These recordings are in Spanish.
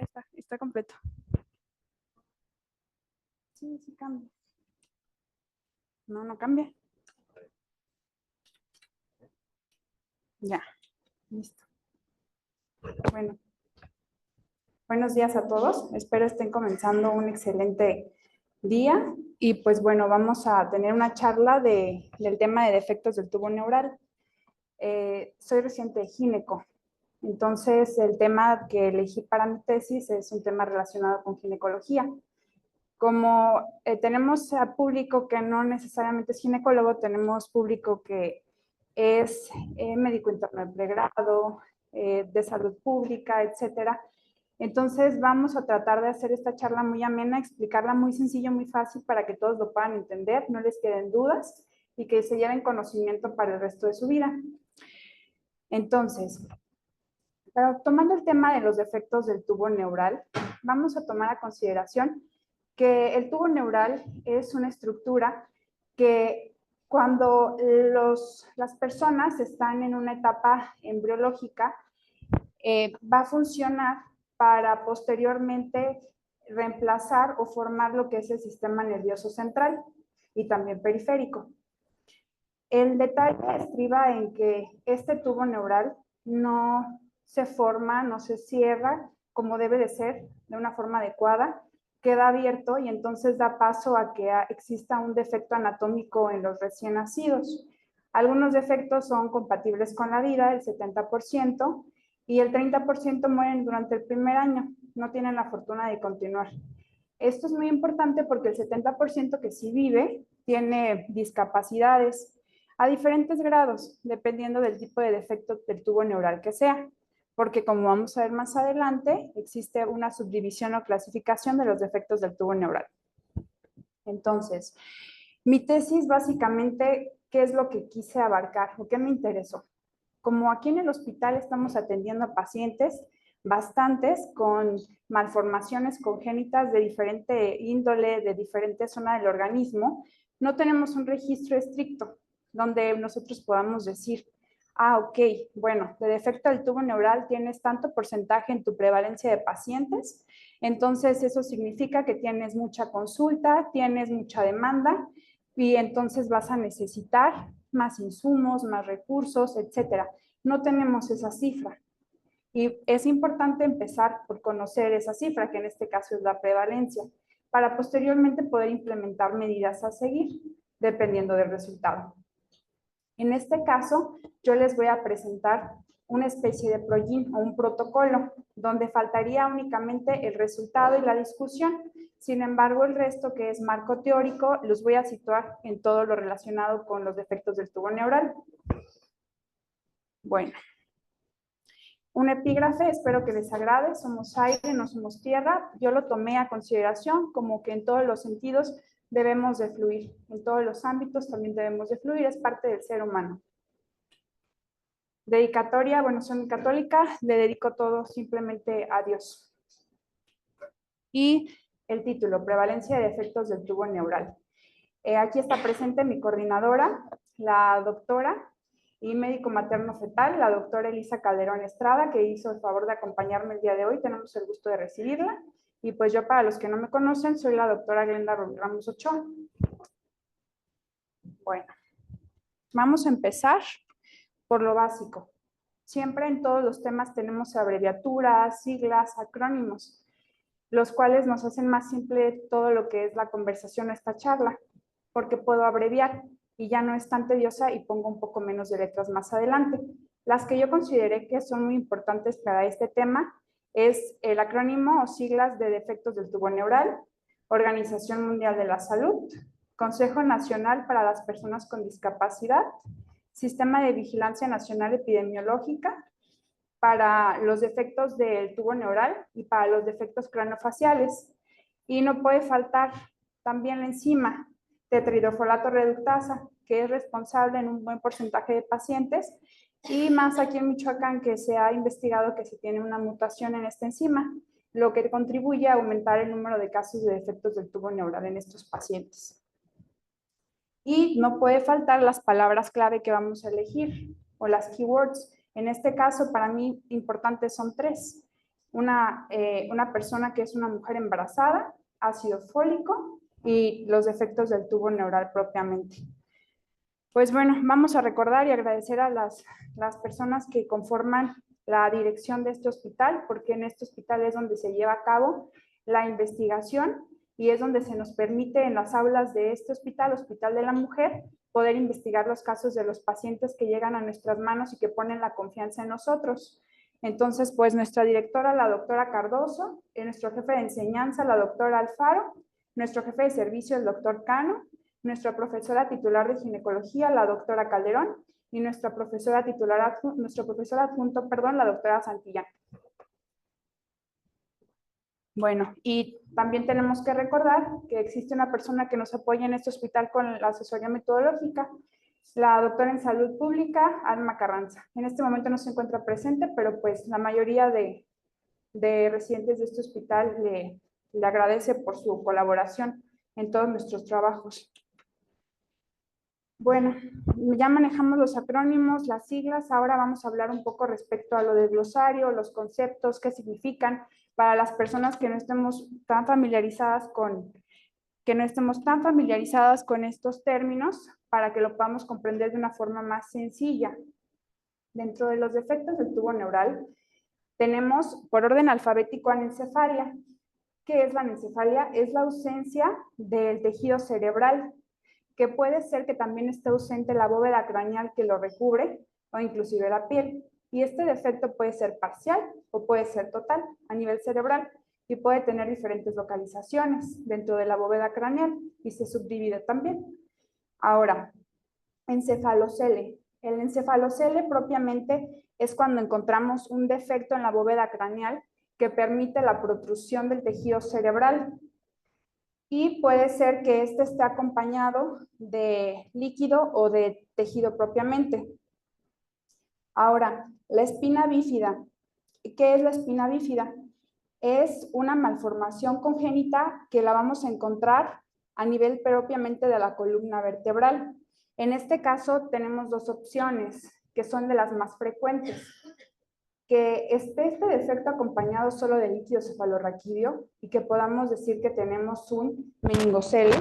Ya está completo. Sí, sí cambia. No, no cambia. Ya, listo. Bueno, buenos días a todos. Espero estén comenzando un excelente día. Y pues bueno, vamos a tener una charla del tema de defectos del tubo neural. Soy residente de gineco. Entonces, el tema que elegí para mi tesis es un tema relacionado con ginecología. Como tenemos a público que no necesariamente es ginecólogo, tenemos público que es médico interno de pregrado, de salud pública, etcétera. Entonces vamos a tratar de hacer esta charla muy amena, explicarla muy sencillo, muy fácil para que todos lo puedan entender, no les queden dudas y que se lleven conocimiento para el resto de su vida. Entonces, tomando el tema de los defectos del tubo neural, vamos a tomar a consideración que el tubo neural es una estructura que cuando las personas están en una etapa embriológica, va a funcionar para posteriormente reemplazar o formar lo que es el sistema nervioso central y también periférico. El detalle estriba en que este tubo neural no se forma, no se cierra como debe de ser, de una forma adecuada, queda abierto y entonces da paso a que exista un defecto anatómico en los recién nacidos. Algunos defectos son compatibles con la vida, el 70%, y el 30% mueren durante el primer año, no tienen la fortuna de continuar. Esto es muy importante porque el 70% que sí vive tiene discapacidades a diferentes grados, dependiendo del tipo de defecto del tubo neural que sea, porque como vamos a ver más adelante, existe una subdivisión o clasificación de los defectos del tubo neural. Entonces, mi tesis básicamente, ¿qué es lo que quise abarcar o qué me interesó? Como aquí en el hospital estamos atendiendo a pacientes bastantes con malformaciones congénitas de diferente índole, de diferente zona del organismo, no tenemos un registro estricto donde nosotros podamos decir, ok, bueno, de defecto del tubo neural tienes tanto porcentaje en tu prevalencia de pacientes, entonces eso significa que tienes mucha consulta, tienes mucha demanda y entonces vas a necesitar más insumos, más recursos, etcétera. No tenemos esa cifra. Y es importante empezar por conocer esa cifra, que en este caso es la prevalencia, para posteriormente poder implementar medidas a seguir, dependiendo del resultado. En este caso, yo les voy a presentar una especie de plugin o un protocolo, donde faltaría únicamente el resultado y la discusión. Sin embargo, el resto, que es marco teórico, los voy a situar en todo lo relacionado con los defectos del tubo neural. Bueno, un epígrafe, espero que les agrade, somos aire, no somos tierra. Yo lo tomé a consideración como que en todos los sentidos debemos de fluir, en todos los ámbitos también debemos de fluir, es parte del ser humano. Dedicatoria, bueno, soy católica, le dedico todo simplemente a Dios. Y el título, prevalencia de defectos del tubo neural. Aquí está presente mi coordinadora, la doctora y médico materno fetal, la doctora Elisa Calderón Estrada, que hizo el favor de acompañarme el día de hoy. Tenemos el gusto de recibirla. Y pues yo, para los que no me conocen, soy la doctora Glenda Ramos Ochoa. Bueno, vamos a empezar por lo básico. Siempre en todos los temas tenemos abreviaturas, siglas, acrónimos, los cuales nos hacen más simple todo lo que es la conversación, esta charla, porque puedo abreviar y ya no es tan tediosa y pongo un poco menos de letras más adelante. Las que yo consideré que son muy importantes para este tema es el acrónimo o siglas de defectos del tubo neural, Organización Mundial de la Salud, Consejo Nacional para las Personas con Discapacidad, Sistema de Vigilancia Nacional Epidemiológica, para los defectos del tubo neural y para los defectos craneofaciales. Y no puede faltar también la enzima tetridofolato reductasa, que es responsable en un buen porcentaje de pacientes, y más aquí en Michoacán, que se ha investigado que se tiene una mutación en esta enzima, lo que contribuye a aumentar el número de casos de defectos del tubo neural en estos pacientes. Y no puede faltar las palabras clave que vamos a elegir, o las keywords. En este caso, para mí, importantes son 3. una persona que es una mujer embarazada, ácido fólico y los defectos del tubo neural propiamente. Pues bueno, vamos a recordar y agradecer a las personas que conforman la dirección de este hospital, porque en este hospital es donde se lleva a cabo la investigación y es donde se nos permite en las aulas de este hospital, Hospital de la Mujer, poder investigar los casos de los pacientes que llegan a nuestras manos y que ponen la confianza en nosotros. Entonces, pues nuestra directora, la doctora Cardoso, nuestro jefe de enseñanza, la doctora Alfaro, nuestro jefe de servicio, el doctor Cano, nuestra profesora titular de ginecología, la doctora Calderón, y nuestra profesora titular, nuestro profesor adjunto, perdón, la doctora Santillán. Bueno, y también tenemos que recordar que existe una persona que nos apoya en este hospital con la asesoría metodológica, la doctora en salud pública, Alma Carranza. En este momento no se encuentra presente, pero pues la mayoría de residentes de este hospital le agradece por su colaboración en todos nuestros trabajos. Bueno, ya manejamos los acrónimos, las siglas, ahora vamos a hablar un poco respecto a lo del glosario, los conceptos, qué significan para las personas que no estemos tan familiarizadas con estos términos, para que lo podamos comprender de una forma más sencilla. Dentro de los defectos del tubo neural, tenemos por orden alfabético anencefalia. ¿Qué es la anencefalia? Es la ausencia del tejido cerebral, que puede ser que también esté ausente la bóveda craneal que lo recubre o inclusive la piel. Y este defecto puede ser parcial o puede ser total a nivel cerebral y puede tener diferentes localizaciones dentro de la bóveda craneal y se subdivide también. Ahora, encefalocele. El encefalocele propiamente es cuando encontramos un defecto en la bóveda craneal que permite la protrusión del tejido cerebral. Y puede ser que este esté acompañado de líquido o de tejido propiamente. Ahora, la espina bífida. ¿Qué es la espina bífida? Es una malformación congénita que la vamos a encontrar a nivel propiamente de la columna vertebral. En este caso tenemos dos opciones que son de las más frecuentes. Que esté este defecto acompañado solo de líquido cefalorraquídeo y que podamos decir que tenemos un meningocele,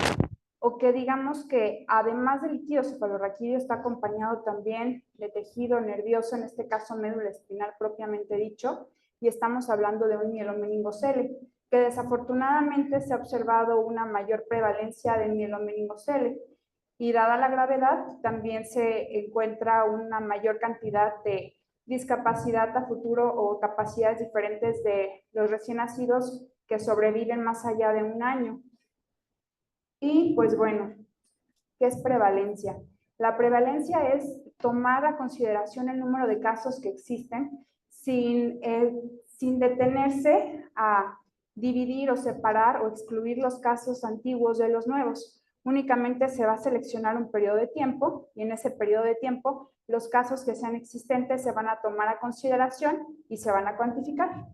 o que digamos que además del líquido cefalorraquídeo está acompañado también de tejido nervioso, en este caso médula espinal propiamente dicho, y estamos hablando de un mielomeningocele, que desafortunadamente se ha observado una mayor prevalencia de mielomeningocele, y dada la gravedad también se encuentra una mayor cantidad de discapacidad a futuro o capacidades diferentes de los recién nacidos que sobreviven más allá de un año. Y pues bueno, ¿qué es prevalencia? La prevalencia es tomar a consideración el número de casos que existen sin detenerse a dividir o separar o excluir los casos antiguos de los nuevos. Únicamente se va a seleccionar un periodo de tiempo y en ese periodo de tiempo los casos que sean existentes se van a tomar a consideración y se van a cuantificar.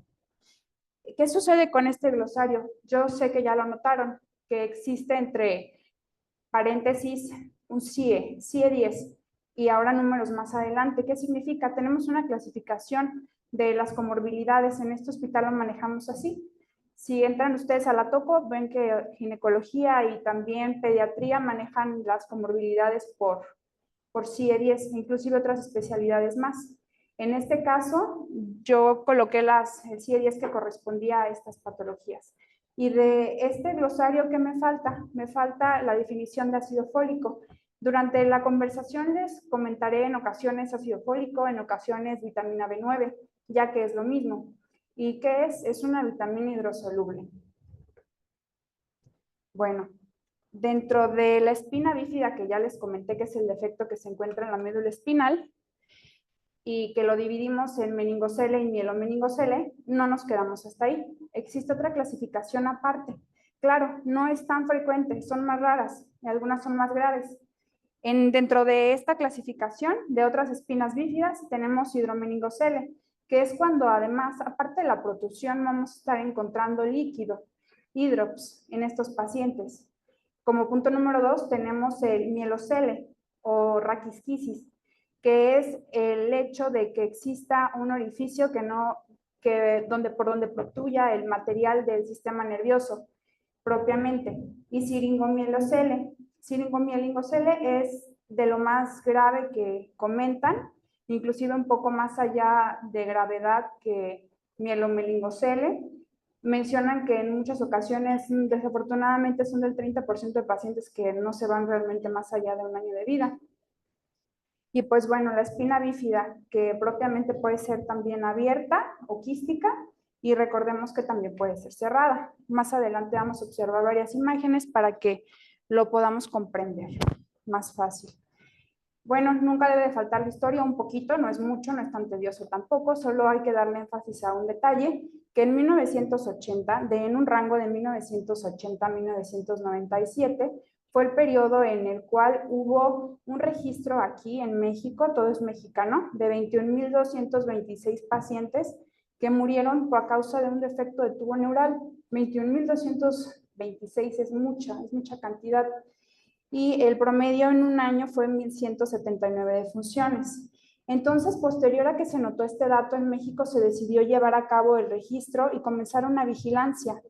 ¿Qué sucede con este glosario? Yo sé que ya lo notaron, que existe entre paréntesis un CIE 10 y ahora números más adelante. ¿Qué significa? Tenemos una clasificación de las comorbilidades. En este hospital lo manejamos así. Si entran ustedes a la topo, ven que ginecología y también pediatría manejan las comorbilidades por CIE 10, inclusive otras especialidades más. En este caso, yo coloqué el CIE 10 que correspondía a estas patologías. Y de este glosario, ¿qué me falta? Me falta la definición de ácido fólico. Durante la conversación les comentaré en ocasiones ácido fólico, en ocasiones vitamina B9, ya que es lo mismo. ¿Y qué es? Es una vitamina hidrosoluble. Bueno, dentro de la espina bífida, que ya les comenté que es el defecto que se encuentra en la médula espinal, y que lo dividimos en meningocele y mielomeningocele, no nos quedamos hasta ahí. Existe otra clasificación aparte. Claro, no es tan frecuente, son más raras y algunas son más graves. Dentro de esta clasificación de otras espinas bífidas tenemos hidromeningocele, que es cuando además, aparte de la protrusión, vamos a estar encontrando líquido, hidrops, en estos pacientes. Como punto número 2 tenemos el mielocele o raquisquisis, que es el hecho de que exista un orificio por donde fluctúa el material del sistema nervioso propiamente, y siringomielocele. Siringomielingocele es de lo más grave que comentan, inclusive un poco más allá de gravedad que mielomelingocele. Mencionan que en muchas ocasiones, desafortunadamente, son del 30% de pacientes que no se van realmente más allá de un año de vida. Y pues bueno, la espina bífida, que propiamente puede ser también abierta o quística, y recordemos que también puede ser cerrada. Más adelante vamos a observar varias imágenes para que lo podamos comprender más fácil. Bueno, nunca debe de faltar la historia, un poquito, no es mucho, no es tan tedioso tampoco, solo hay que darle énfasis a un detalle, que en 1980, en un rango de 1980 a 1997, fue el periodo en el cual hubo un registro aquí en México, todo es mexicano, de 21,226 pacientes que murieron a causa de un defecto de tubo neural. 21,226 es mucha cantidad. Y el promedio en un año fue 1,179 defunciones. Entonces, posterior a que se notó este dato en México, se decidió llevar a cabo el registro y comenzar una vigilancia.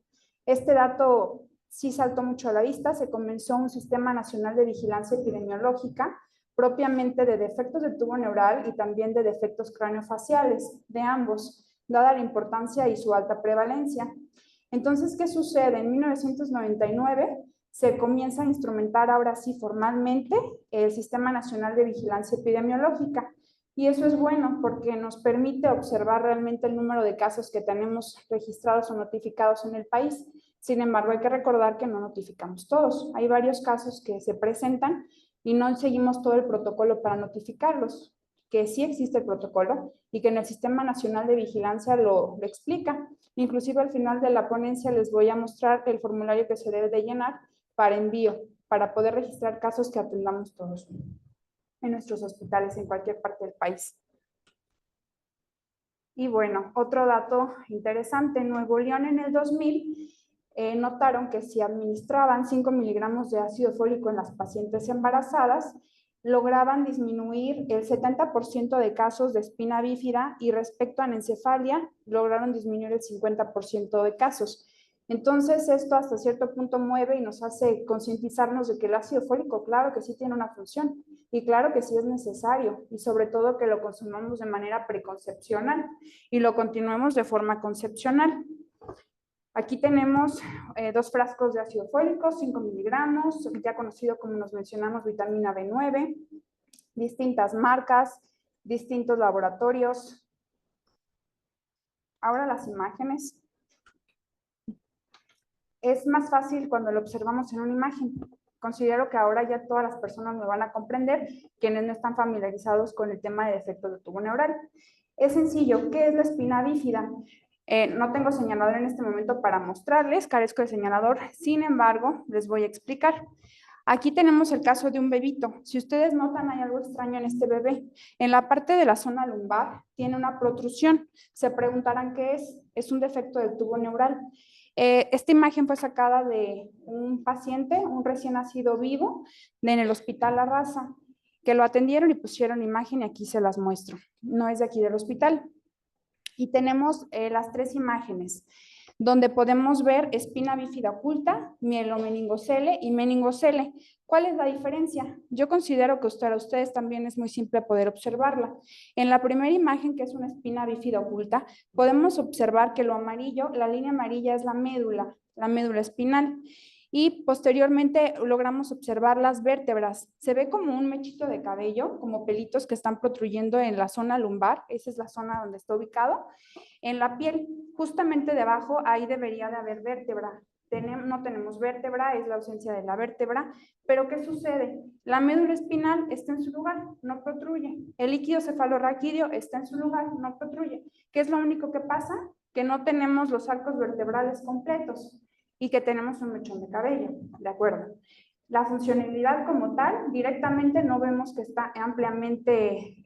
Este dato sí saltó mucho a la vista, se comenzó un Sistema Nacional de Vigilancia Epidemiológica, propiamente de defectos del tubo neural y también de defectos craneofaciales, de ambos, dada la importancia y su alta prevalencia. Entonces, ¿qué sucede? En 1999 se comienza a instrumentar ahora sí formalmente el Sistema Nacional de Vigilancia Epidemiológica. Y eso es bueno porque nos permite observar realmente el número de casos que tenemos registrados o notificados en el país. Sin embargo, hay que recordar que no notificamos todos. Hay varios casos que se presentan y no seguimos todo el protocolo para notificarlos, que sí existe el protocolo y que en el Sistema Nacional de Vigilancia lo explica. Inclusive al final de la ponencia les voy a mostrar el formulario que se debe de llenar para envío, para poder registrar casos que atendamos todos en nuestros hospitales en cualquier parte del país. Y bueno, otro dato interesante, en Nuevo León en el 2000 notaron que si administraban 5 miligramos de ácido fólico en las pacientes embarazadas, lograban disminuir el 70% de casos de espina bífida y respecto a anencefalia, lograron disminuir el 50% de casos. Entonces, esto hasta cierto punto mueve y nos hace concientizarnos de que el ácido fólico, claro que sí tiene una función y claro que sí es necesario y sobre todo que lo consumamos de manera preconcepcional y lo continuemos de forma concepcional. Aquí tenemos 2 frascos de ácido fólico, 5 miligramos, ya conocido como nos mencionamos vitamina B9, distintas marcas, distintos laboratorios. Ahora las imágenes. Es más fácil cuando lo observamos en una imagen. Considero que ahora ya todas las personas me van a comprender, quienes no están familiarizados con el tema de defectos de tubo neural. Es sencillo, ¿qué es la espina bífida? No tengo señalador en este momento para mostrarles, carezco de señalador, sin embargo, les voy a explicar. Aquí tenemos el caso de un bebito. Si ustedes notan, hay algo extraño en este bebé. En la parte de la zona lumbar tiene una protrusión. Se preguntarán qué es. Es un defecto del tubo neural. Esta imagen fue sacada de un paciente, un recién nacido vivo, en el Hospital La Raza, que lo atendieron y pusieron imagen y aquí se las muestro. No es de aquí del hospital. Y tenemos las 3 imágenes, donde podemos ver espina bífida oculta, mielomeningocele y meningocele. ¿Cuál es la diferencia? Yo considero que para ustedes también es muy simple poder observarla. En la primera imagen, que es una espina bífida oculta, podemos observar que lo amarillo, la línea amarilla es la médula espinal. Y posteriormente logramos observar las vértebras. Se ve como un mechito de cabello, como pelitos que están protruyendo en la zona lumbar. Esa es la zona donde está ubicado. En la piel, justamente debajo, ahí debería de haber vértebra. No tenemos vértebra, es la ausencia de la vértebra, pero ¿qué sucede? La médula espinal está en su lugar, no protruye. El líquido cefalorraquídeo está en su lugar, no protruye. ¿Qué es lo único que pasa? Que no tenemos los arcos vertebrales completos y que tenemos un mechón de cabello, ¿de acuerdo? La funcionalidad como tal, directamente no vemos que está ampliamente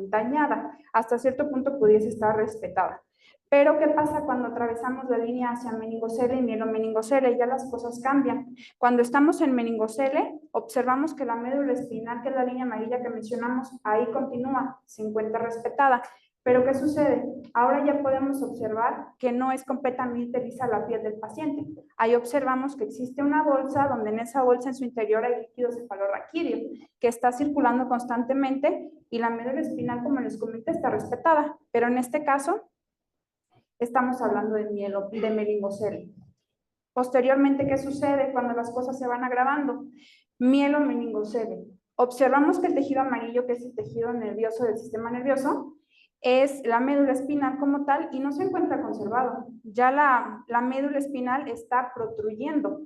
dañada. Hasta cierto punto pudiese estar respetada. Pero, ¿qué pasa cuando atravesamos la línea hacia meningocele y mielomeningocele? Ya las cosas cambian. Cuando estamos en meningocele, observamos que la médula espinal, que es la línea amarilla que mencionamos, ahí continúa, se encuentra respetada. Pero ¿qué sucede? Ahora ya podemos observar que no es completamente lisa la piel del paciente. Ahí observamos que existe una bolsa donde en esa bolsa en su interior hay líquido cefalorraquídeo que está circulando constantemente y la médula espinal, como les comenté, está respetada. Pero en este caso estamos hablando de meningocele. Posteriormente, ¿qué sucede cuando las cosas se van agravando? Mielomeningocele. Observamos que el tejido amarillo, que es el tejido nervioso del sistema nervioso, es la médula espinal como tal y no se encuentra conservado. Ya la médula espinal está protruyendo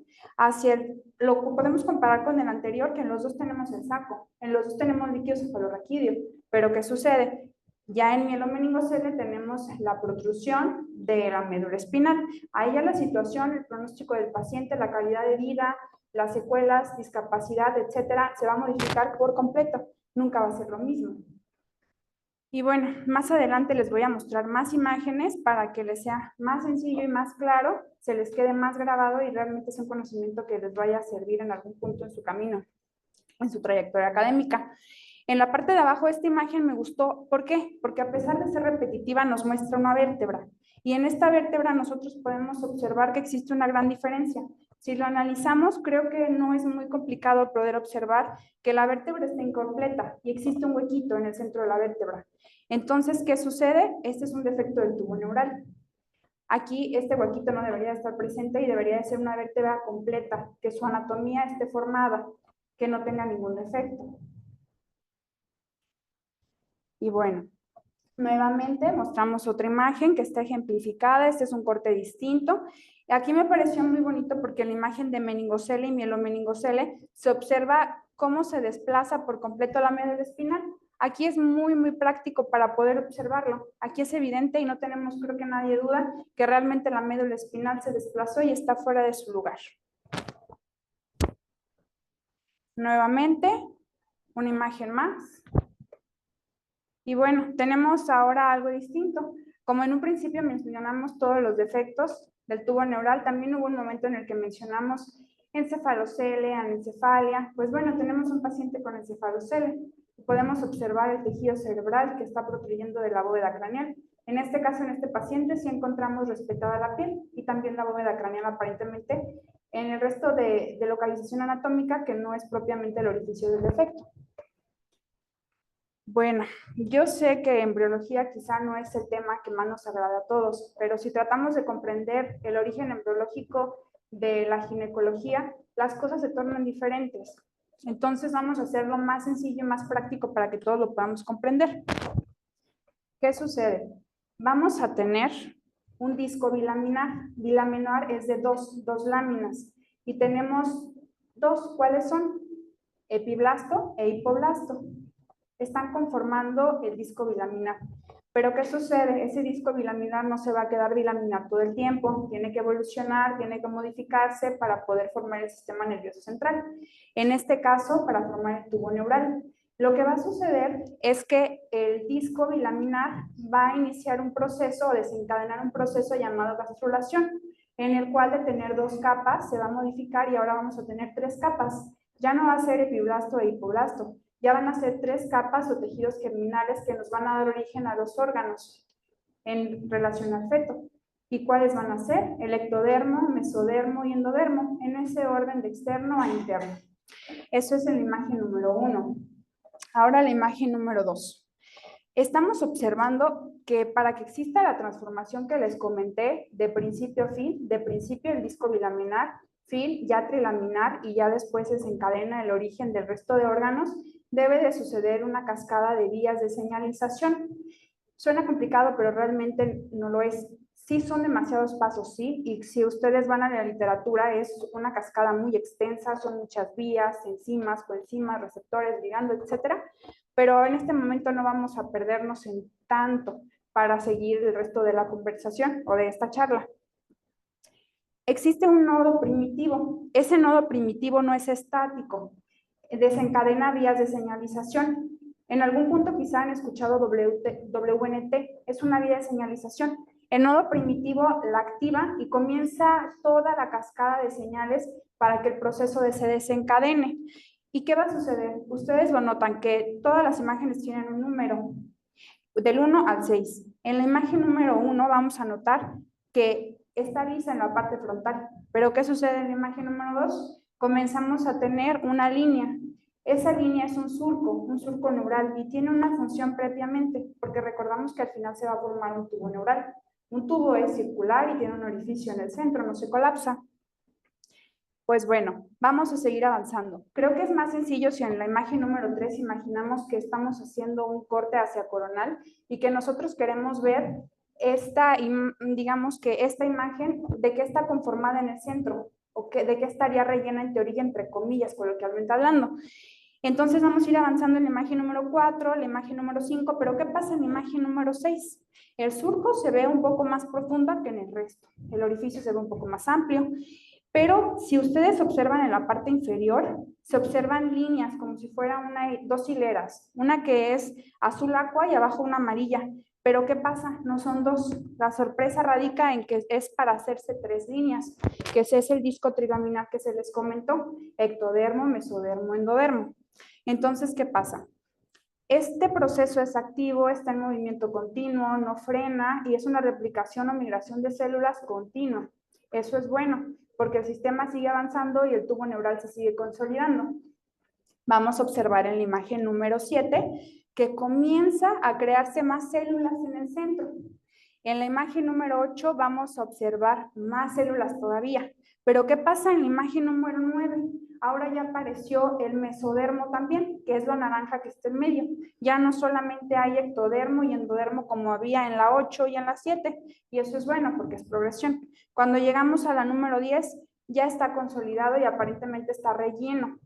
lo podemos comparar con el anterior, que en los dos tenemos el saco, en los dos tenemos líquido cefalorraquídeo, pero ¿qué sucede? Ya en mielomeningocele tenemos la protrusión de la médula espinal. Ahí ya la situación, el pronóstico del paciente, la calidad de vida, las secuelas, discapacidad, etcétera, se va a modificar por completo. Nunca va a ser lo mismo. Y bueno, más adelante les voy a mostrar más imágenes para que les sea más sencillo y más claro, se les quede más grabado y realmente es un conocimiento que les vaya a servir en algún punto en su camino, en su trayectoria académica. En la parte de abajo esta imagen me gustó. ¿Por qué? Porque a pesar de ser repetitiva nos muestra una vértebra. Y en esta vértebra nosotros podemos observar que existe una gran diferencia. Si lo analizamos, creo que no es muy complicado poder observar que la vértebra está incompleta y existe un huequito en el centro de la vértebra. Entonces, ¿qué sucede? Este es un defecto del tubo neural. Aquí este huequito no debería estar presente y debería de ser una vértebra completa, que su anatomía esté formada, que no tenga ningún defecto. Y bueno, nuevamente mostramos otra imagen que está ejemplificada. Este es un corte distinto. Aquí me pareció muy bonito porque en la imagen de meningocele y mielomeningocele se observa cómo se desplaza por completo la médula espinal. Aquí es muy, muy práctico para poder observarlo. Aquí es evidente y no tenemos, creo que nadie duda, que realmente la médula espinal se desplazó y está fuera de su lugar. Nuevamente, una imagen más. Y bueno, tenemos ahora algo distinto. Como en un principio mencionamos todos los defectos del tubo neural, también hubo un momento en el que mencionamos encefalocele, anencefalia. Pues bueno, tenemos un paciente con encefalocele. Podemos observar el tejido cerebral que está protruyendo de la bóveda craneal. En este caso, en este paciente, sí encontramos respetada la piel y también la bóveda craneal aparentemente. En el resto de localización anatómica, que no es propiamente el orificio del defecto. Bueno, yo sé que embriología quizá no es el tema que más nos agrada a todos, pero si tratamos de comprender el origen embriológico de la ginecología, las cosas se tornan diferentes. Entonces vamos a hacerlo más sencillo y más práctico para que todos lo podamos comprender. ¿Qué sucede? Vamos a tener un disco bilaminar. Bilaminar es de dos láminas y tenemos dos. ¿Cuáles son? Epiblasto e hipoblasto. Están conformando el disco bilaminar. Pero ¿qué sucede? Ese disco bilaminar no se va a quedar bilaminar todo el tiempo, tiene que evolucionar, tiene que modificarse para poder formar el sistema nervioso central. En este caso, para formar el tubo neural. Lo que va a suceder es que el disco bilaminar va a iniciar un proceso o desencadenar un proceso llamado gastrulación, en el cual de tener dos capas se va a modificar y ahora vamos a tener tres capas. Ya no va a ser epiblasto e hipoblasto, ya van a ser tres capas o tejidos germinales que nos van a dar origen a los órganos en relación al feto. ¿Y cuáles van a ser? El ectodermo, mesodermo y endodermo, en ese orden de externo a interno. Eso es en la imagen número 1. Ahora la imagen número 2. Estamos observando que para que exista la transformación que les comenté de principio a fin, de principio el disco bilaminar, fin ya trilaminar y ya después se desencadena el origen del resto de órganos, debe de suceder una cascada de vías de señalización. Suena complicado, pero realmente no lo es. Sí son demasiados pasos, sí, y si ustedes van a la literatura es una cascada muy extensa, son muchas vías, enzimas, coenzimas, receptores, ligando, etcétera, pero en este momento no vamos a perdernos en tanto para seguir el resto de la conversación o de esta charla. Existe un nodo primitivo. Ese nodo primitivo no es estático, desencadena vías de señalización. En algún punto quizá han escuchado WNT, es una vía de señalización. El nodo primitivo la activa y comienza toda la cascada de señales para que el proceso se desencadene. ¿Y qué va a suceder? Ustedes lo notan que todas las imágenes tienen un número. del 1 al 6. En la imagen número 1 vamos a notar que está lisa en la parte frontal, pero ¿qué sucede en la imagen número 2? Comenzamos a tener una línea. Esa línea es un surco neural, y tiene una función previamente, porque recordamos que al final se va a formar un tubo neural. Un tubo es circular y tiene un orificio en el centro, no se colapsa. Pues bueno, vamos a seguir avanzando. Creo que es más sencillo si en la imagen número 3 imaginamos que estamos haciendo un corte hacia coronal y que nosotros queremos ver digamos que esta imagen, de qué está conformada en el centro, o de qué estaría rellena en teoría, entre comillas, coloquialmente hablando. Entonces vamos a ir avanzando en la imagen número 4, la imagen número 5, pero ¿qué pasa en la imagen número 6? El surco se ve un poco más profunda que en el resto, el orificio se ve un poco más amplio. Pero si ustedes observan en la parte inferior, se observan líneas como si fueran dos hileras, una que es azul aqua y abajo una amarilla. Pero ¿qué pasa? No son dos. La sorpresa radica en que es para hacerse 3 líneas, que ese es el disco trigeminal que se les comentó, ectodermo, mesodermo, endodermo. Entonces, ¿qué pasa? Este proceso es activo, está en movimiento continuo, no frena y es una replicación o migración de células continua. Eso es bueno, porque el sistema sigue avanzando y el tubo neural se sigue consolidando. Vamos a observar en la imagen número 7 que comienza a crearse más células en el centro. En la imagen número 8 vamos a observar más células todavía. Pero ¿qué pasa en la imagen número 9? Ahora ya apareció el mesodermo también, que es la naranja que está en medio. Ya no solamente hay ectodermo y endodermo como había en la 8 y en la 7, y eso es bueno porque es progresión. Cuando llegamos a la número 10, ya está consolidado y aparentemente está relleno.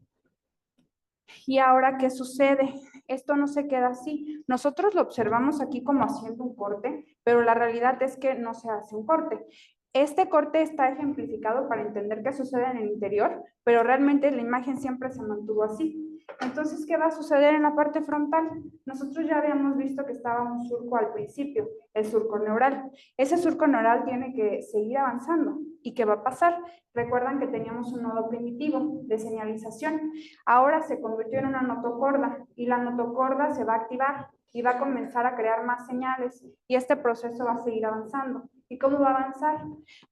¿Y ahora qué sucede? Esto no se queda así. Nosotros lo observamos aquí como haciendo un corte, pero la realidad es que no se hace un corte. Este corte está ejemplificado para entender qué sucede en el interior, pero realmente la imagen siempre se mantuvo así. Entonces, ¿qué va a suceder en la parte frontal? Nosotros ya habíamos visto que estaba un surco al principio, el surco neural. Ese surco neural tiene que seguir avanzando. ¿Y qué va a pasar? Recuerdan que teníamos un nodo primitivo de señalización. Ahora se convirtió en una notocorda y la notocorda se va a activar y va a comenzar a crear más señales y este proceso va a seguir avanzando. ¿Y cómo va a avanzar?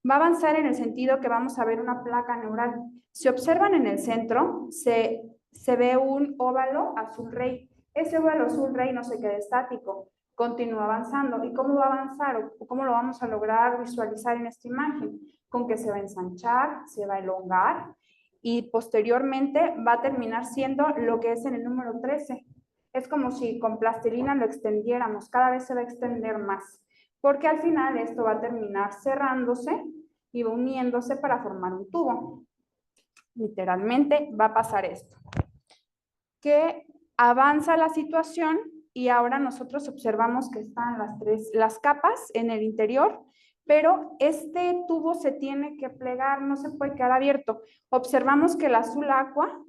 Va a avanzar en el sentido que vamos a ver una placa neural. Si observan en el centro, se ve un óvalo azul rey. Ese óvalo azul rey no se queda estático, continúa avanzando. ¿Y cómo va a avanzar o cómo lo vamos a lograr visualizar en esta imagen? Con que se va a ensanchar, se va a elongar y posteriormente va a terminar siendo lo que es en el número 13. Es como si con plastilina lo extendiéramos, cada vez se va a extender más, porque al final esto va a terminar cerrándose y va uniéndose para formar un tubo. Literalmente va a pasar esto, que avanza la situación y ahora nosotros observamos que están las capas en el interior, pero este tubo se tiene que plegar, no se puede quedar abierto. Observamos que el azul aqua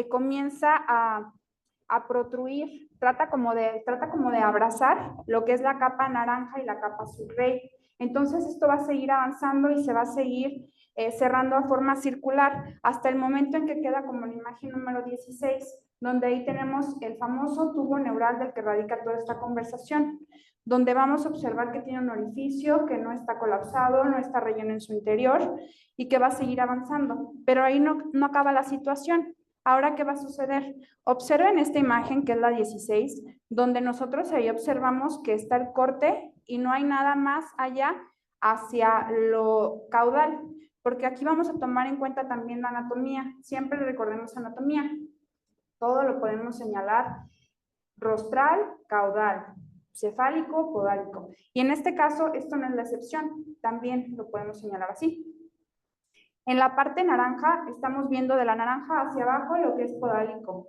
comienza a protruir, trata como de abrazar lo que es la capa naranja y la capa azul rey. Entonces esto va a seguir avanzando y se va a seguir cerrando a forma circular hasta el momento en que queda como la imagen número 16, donde ahí tenemos el famoso tubo neural del que radica toda esta conversación, donde vamos a observar que tiene un orificio, que no está colapsado, no está relleno en su interior y que va a seguir avanzando. Pero ahí no acaba la situación. Ahora, ¿qué va a suceder? Observen esta imagen que es la 16, donde nosotros ahí observamos que está el corte y no hay nada más allá hacia lo caudal, porque aquí vamos a tomar en cuenta también la anatomía. Siempre recordemos anatomía. Todo lo podemos señalar rostral, caudal, cefálico, podálico. Y en este caso, esto no es la excepción. También lo podemos señalar así. En la parte naranja estamos viendo de la naranja hacia abajo lo que es podálico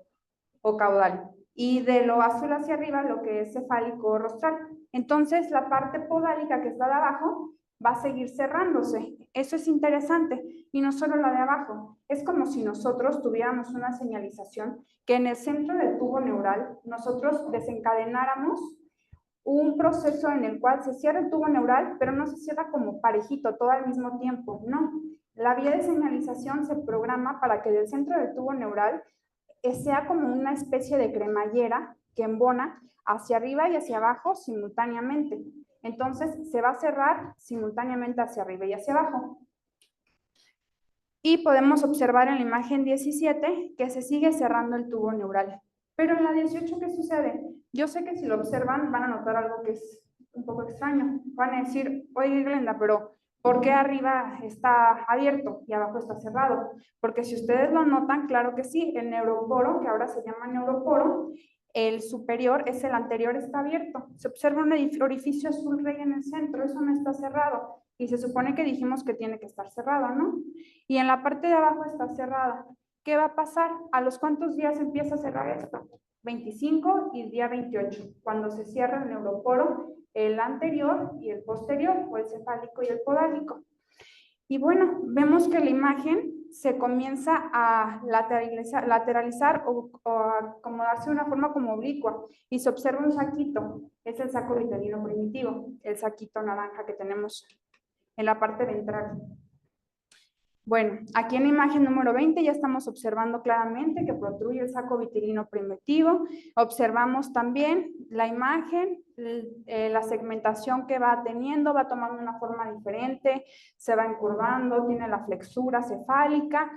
o caudal y de lo azul hacia arriba lo que es cefálico o rostral. Entonces la parte podálica que está de abajo va a seguir cerrándose. Eso es interesante. Y no solo la de abajo. Es como si nosotros tuviéramos una señalización que en el centro del tubo neural nosotros desencadenáramos un proceso en el cual se cierra el tubo neural, pero no se cierra como parejito todo al mismo tiempo, no. La vía de señalización se programa para que del centro del tubo neural sea como una especie de cremallera que embona hacia arriba y hacia abajo simultáneamente. Entonces, se va a cerrar simultáneamente hacia arriba y hacia abajo. Y podemos observar en la imagen 17 que se sigue cerrando el tubo neural. Pero en la 18, ¿qué sucede? Yo sé que si lo observan van a notar algo que es un poco extraño. Van a decir, oye Glenda, pero ¿por qué arriba está abierto y abajo está cerrado? Porque si ustedes lo notan, claro que sí, el neuroporo, que ahora se llama neuroporo, el superior es el anterior, está abierto. Se observa un orificio azul rey en el centro, eso no está cerrado. Y se supone que dijimos que tiene que estar cerrado, ¿no? Y en la parte de abajo está cerrada. ¿Qué va a pasar? ¿A los cuántos días empieza a cerrar esto? 25 y el día 28, cuando se cierra el neuroporo, el anterior y el posterior, o el cefálico y el podálico. Y bueno, vemos que la imagen se comienza a lateralizar o a acomodarse de una forma como oblicua y se observa un saquito, es el saco vitelino primitivo, el saquito naranja que tenemos en la parte ventral. Bueno, aquí en la imagen número 20 ya estamos observando claramente que protruye el saco vitelino primitivo. Observamos también la imagen, la segmentación que va teniendo, va tomando una forma diferente, se va encurvando, tiene la flexura cefálica.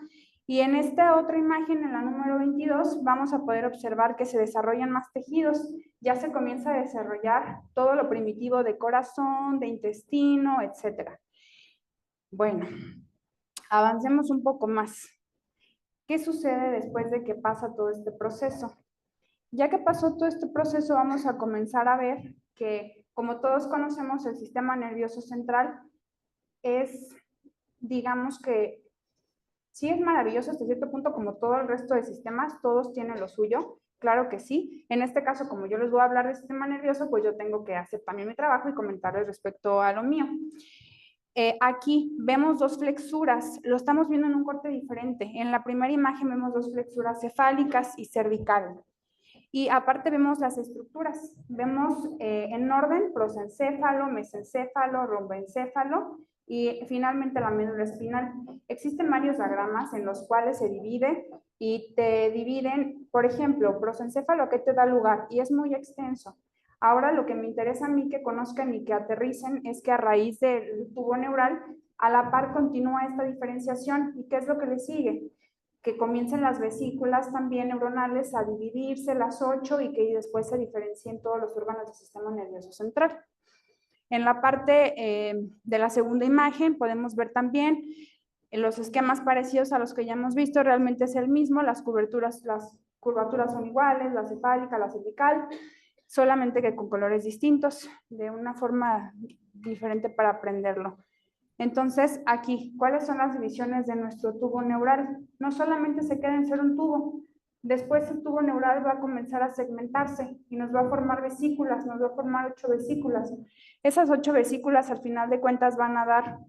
Y en esta otra imagen, en la número 22, vamos a poder observar que se desarrollan más tejidos. Ya se comienza a desarrollar todo lo primitivo de corazón, de intestino, etcétera. Bueno, avancemos un poco más. ¿Qué sucede después de que pasa todo este proceso? Ya que pasó todo este proceso, vamos a comenzar a ver que, como todos conocemos, el sistema nervioso central es, digamos que, sí es maravilloso hasta cierto punto, como todo el resto de sistemas, todos tienen lo suyo, claro que sí. En este caso, como yo les voy a hablar del sistema nervioso, pues yo tengo que hacer también mi trabajo y comentarles respecto a lo mío. Aquí vemos dos flexuras, lo estamos viendo en un corte diferente. En la primera imagen vemos dos flexuras cefálicas y cervical. Y aparte vemos las estructuras. Vemos en orden prosencéfalo, mesencéfalo, romboencéfalo y finalmente la médula espinal. Existen varios diagramas en los cuales se divide y te dividen, por ejemplo, prosencéfalo, ¿qué te da lugar? Y es muy extenso. Ahora lo que me interesa a mí que conozcan y que aterricen es que a raíz del tubo neural, a la par continúa esta diferenciación. ¿Y qué es lo que le sigue? Que comiencen las vesículas también neuronales a dividirse, las 8, y que después se diferencien todos los órganos del sistema nervioso central. En la parte de la segunda imagen podemos ver también los esquemas parecidos a los que ya hemos visto, realmente es el mismo, las curvaturas son iguales, la cefálica, la cervical, solamente que con colores distintos, de una forma diferente para aprenderlo. Entonces, aquí, ¿cuáles son las divisiones de nuestro tubo neural? No solamente se queda en ser un tubo, después el tubo neural va a comenzar a segmentarse y nos va a formar vesículas, nos va a formar 8 vesículas. Esas 8 vesículas, al final de cuentas, van a dar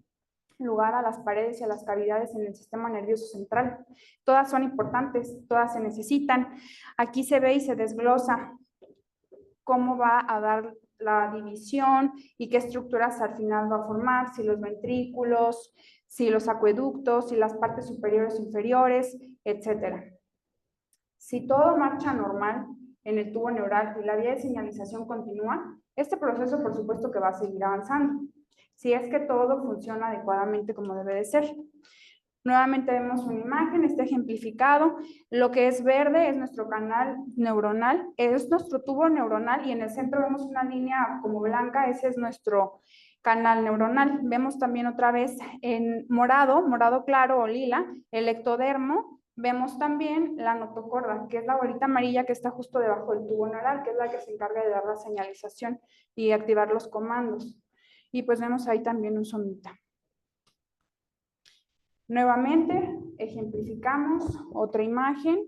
lugar a las paredes y a las cavidades en el sistema nervioso central. Todas son importantes, todas se necesitan. Aquí se ve y se desglosa cómo va a dar la división y qué estructuras al final va a formar, si los ventrículos, si los acueductos, si las partes superiores o inferiores, etcétera. Si todo marcha normal en el tubo neural y la vía de señalización continúa, este proceso por supuesto que va a seguir avanzando, si es que todo funciona adecuadamente como debe de ser. Nuevamente vemos una imagen, está ejemplificado. Lo que es verde es nuestro canal neuronal, es nuestro tubo neuronal y en el centro vemos una línea como blanca, ese es nuestro canal neuronal. Vemos también otra vez en morado, morado claro o lila, el ectodermo. Vemos también la notocorda, que es la bolita amarilla que está justo debajo del tubo neural, que es la que se encarga de dar la señalización y activar los comandos. Y pues vemos ahí también un somita. Nuevamente, ejemplificamos otra imagen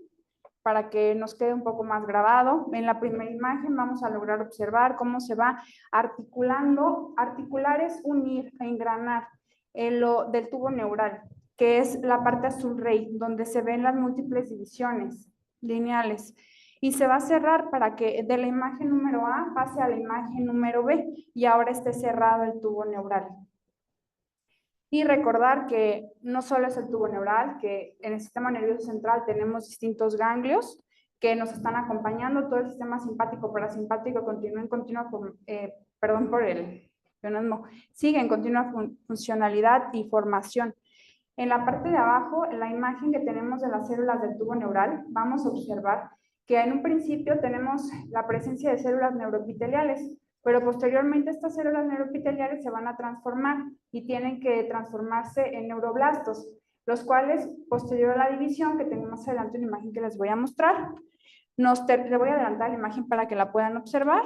para que nos quede un poco más grabado. En la primera imagen vamos a lograr observar cómo se va articulando. Articular es unir, engranar lo del tubo neural, que es la parte azul rey, donde se ven las múltiples divisiones lineales. Y se va a cerrar para que de la imagen número A pase a la imagen número B y ahora esté cerrado el tubo neural. Y recordar que no solo es el tubo neural, que en el sistema nervioso central tenemos distintos ganglios que nos están acompañando, todo el sistema simpático, parasimpático, continúa en continua, perdón por el pleonasmo, sigue en continua funcionalidad y formación. En la parte de abajo, en la imagen que tenemos de las células del tubo neural, vamos a observar que en un principio tenemos la presencia de células neuroepiteliales, pero posteriormente estas células neuroepiteliales se van a transformar y tienen que transformarse en neuroblastos, los cuales, posterior a la división, que tengo más adelante una imagen que les voy a mostrar, le voy a adelantar la imagen para que la puedan observar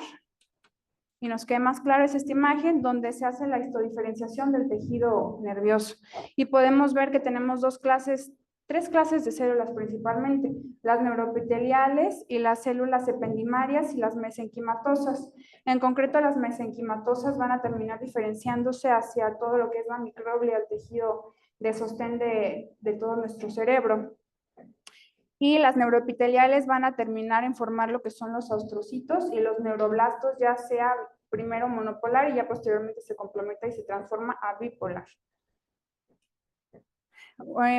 y nos quede más clara es esta imagen donde se hace la histodiferenciación del tejido nervioso. Y podemos ver que tenemos tres clases de células principalmente, las neuroepiteliales y las células ependimarias y las mesenquimatosas. En concreto, las mesenquimatosas van a terminar diferenciándose hacia todo lo que es la microglia, el tejido de sostén de todo nuestro cerebro. Y las neuroepiteliales van a terminar en formar lo que son los astrocitos y los neuroblastos, ya sea primero monopolar y ya posteriormente se complementa y se transforma a bipolar.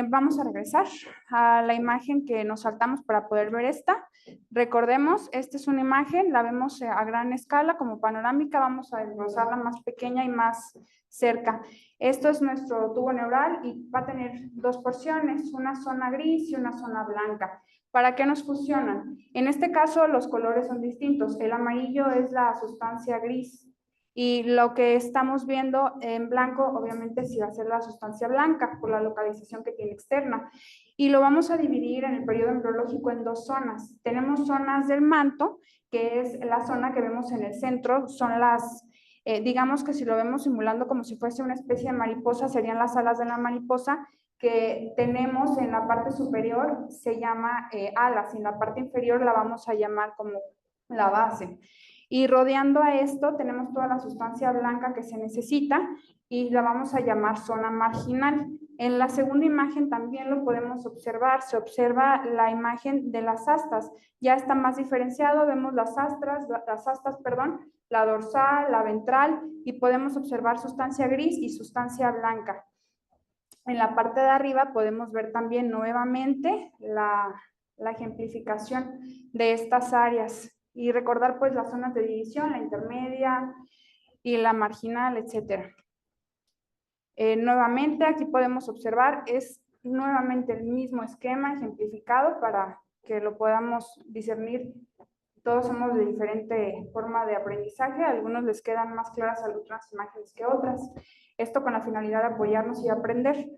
Vamos a regresar a la imagen que nos saltamos para poder ver esta. Recordemos, esta es una imagen, la vemos a gran escala como panorámica, vamos a desglosarla más pequeña y más cerca. Esto es nuestro tubo neural y va a tener dos porciones, una zona gris y una zona blanca. ¿Para qué nos fusionan? En este caso los colores son distintos. El amarillo es la sustancia gris y lo que estamos viendo en blanco, obviamente, sí va a ser la sustancia blanca por la localización que tiene externa. Y lo vamos a dividir en el periodo embriológico en dos zonas. Tenemos zonas del manto, que es la zona que vemos en el centro, son las, digamos que si lo vemos simulando como si fuese una especie de mariposa, serían las alas de la mariposa, que tenemos en la parte superior, se llama alas, y en la parte inferior la vamos a llamar como la base. Y rodeando a esto tenemos toda la sustancia blanca que se necesita y la vamos a llamar zona marginal. En la segunda imagen también lo podemos observar, se observa la imagen de las astas. Ya está más diferenciado, vemos las astas, la dorsal, la ventral y podemos observar sustancia gris y sustancia blanca. En la parte de arriba podemos ver también nuevamente la ejemplificación de estas áreas y recordar pues las zonas de división, la intermedia y la marginal, etcétera. Nuevamente aquí podemos observar, es nuevamente el mismo esquema ejemplificado para que lo podamos discernir. Todos somos de diferente forma de aprendizaje, a algunos les quedan más claras algunas imágenes que otras. Esto con la finalidad de apoyarnos y aprender.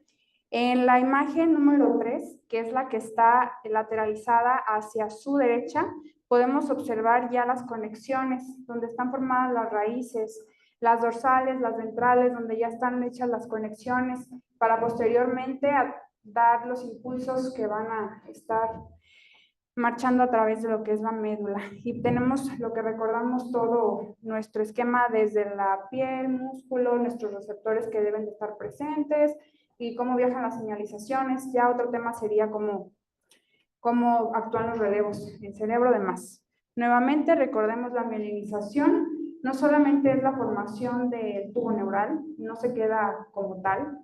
En la imagen número 3, que es la que está lateralizada hacia su derecha, podemos observar ya las conexiones, donde están formadas las raíces, las dorsales, las ventrales, donde ya están hechas las conexiones, para posteriormente dar los impulsos que van a estar marchando a través de lo que es la médula. Y tenemos lo que recordamos todo nuestro esquema desde la piel, músculo, nuestros receptores que deben de estar presentes y cómo viajan las señalizaciones. Ya otro tema sería cómo actúan los relevos en cerebro, demás. Nuevamente recordemos la mielinización. No solamente es la formación del tubo neural, no se queda como tal,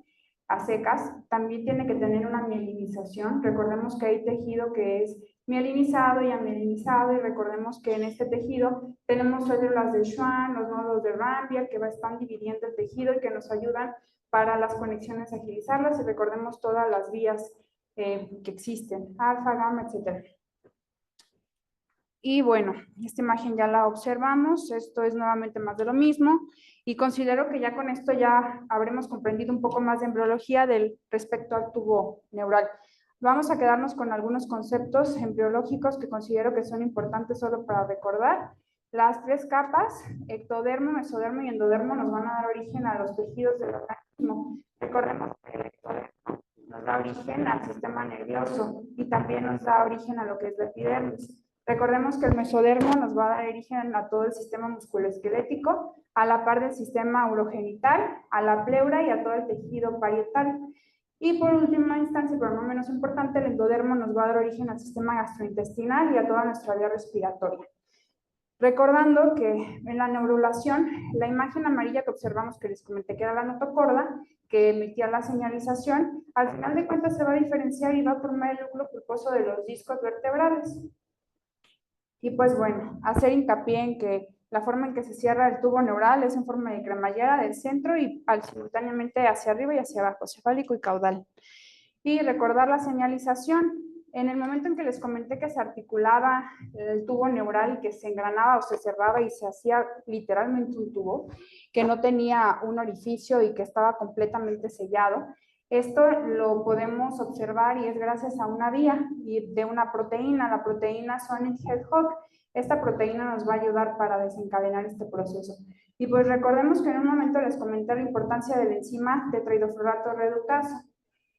a secas, también tiene que tener una mielinización. Recordemos que hay tejido que es mielinizado y amielinizado, y recordemos que en este tejido tenemos células de Schwann, los nódulos de Ranvier, que están dividiendo el tejido y que nos ayudan para las conexiones agilizarlas, y recordemos todas las vías que existen, alfa, gamma, etc. Y bueno, esta imagen ya la observamos, esto es nuevamente más de lo mismo, y considero que ya con esto ya habremos comprendido un poco más de embriología respecto al tubo neural. Vamos a quedarnos con algunos conceptos embriológicos que considero que son importantes solo para recordar. Las tres capas, ectodermo, mesodermo y endodermo, nos van a dar origen a los tejidos del organismo. Recordemos que el ectodermo nos da origen al sistema nervioso y también nos da origen a lo que es la epidermis. Recordemos que el mesodermo nos va a dar origen a todo el sistema musculoesquelético, a la par del sistema urogenital, a la pleura y a todo el tejido parietal. Y por última instancia, pero no menos importante, el endodermo nos va a dar origen al sistema gastrointestinal y a toda nuestra vía respiratoria. Recordando que en la neurulación, la imagen amarilla que observamos que les comenté que era la notocorda, que emitía la señalización, al final de cuentas se va a diferenciar y va a formar el núcleo pulposo de los discos vertebrales. Y pues bueno, hacer hincapié en que la forma en que se cierra el tubo neural es en forma de cremallera del centro y simultáneamente hacia arriba y hacia abajo, cefálico y caudal. Y recordar la señalización. En el momento en que les comenté que se articulaba el tubo neural y que se engranaba o se cerraba y se hacía literalmente un tubo, que no tenía un orificio y que estaba completamente sellado, esto lo podemos observar y es gracias a una vía y de una proteína. La proteína Sonic-Hedgehog. Esta proteína nos va a ayudar para desencadenar este proceso. Y pues recordemos que en un momento les comenté la importancia de la enzima tetrahidrofurato reductasa.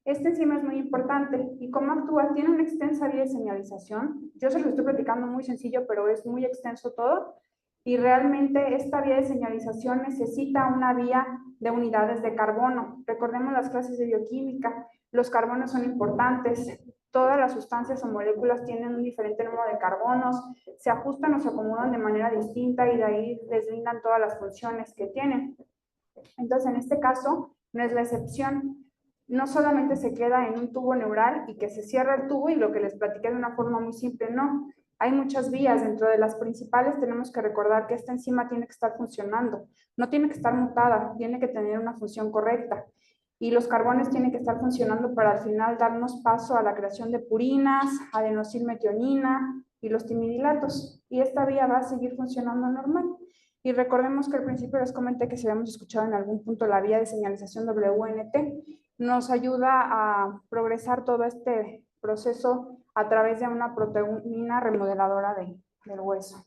Esta enzima es muy importante. ¿Y cómo actúa? Tiene una extensa vía de señalización. Yo se lo estoy platicando muy sencillo, pero es muy extenso todo. Y realmente esta vía de señalización necesita una vía de unidades de carbono. Recordemos las clases de bioquímica. Los carbonos son importantes. Todas las sustancias o moléculas tienen un diferente número de carbonos, se ajustan o se acomodan de manera distinta y de ahí les brindan todas las funciones que tienen. Entonces, en este caso, no es la excepción. No solamente se queda en un tubo neural y que se cierra el tubo y lo que les platiqué de una forma muy simple, no. Hay muchas vías. Dentro de las principales tenemos que recordar que esta enzima tiene que estar funcionando. No tiene que estar mutada, tiene que tener una función correcta. Y los carbones tienen que estar funcionando para al final darnos paso a la creación de purinas, adenosilmetionina y los timidilatos. Y esta vía va a seguir funcionando normal. Y recordemos que al principio les comenté que si habíamos escuchado en algún punto la vía de señalización WNT, nos ayuda a progresar todo este proceso a través de una proteína remodeladora del hueso.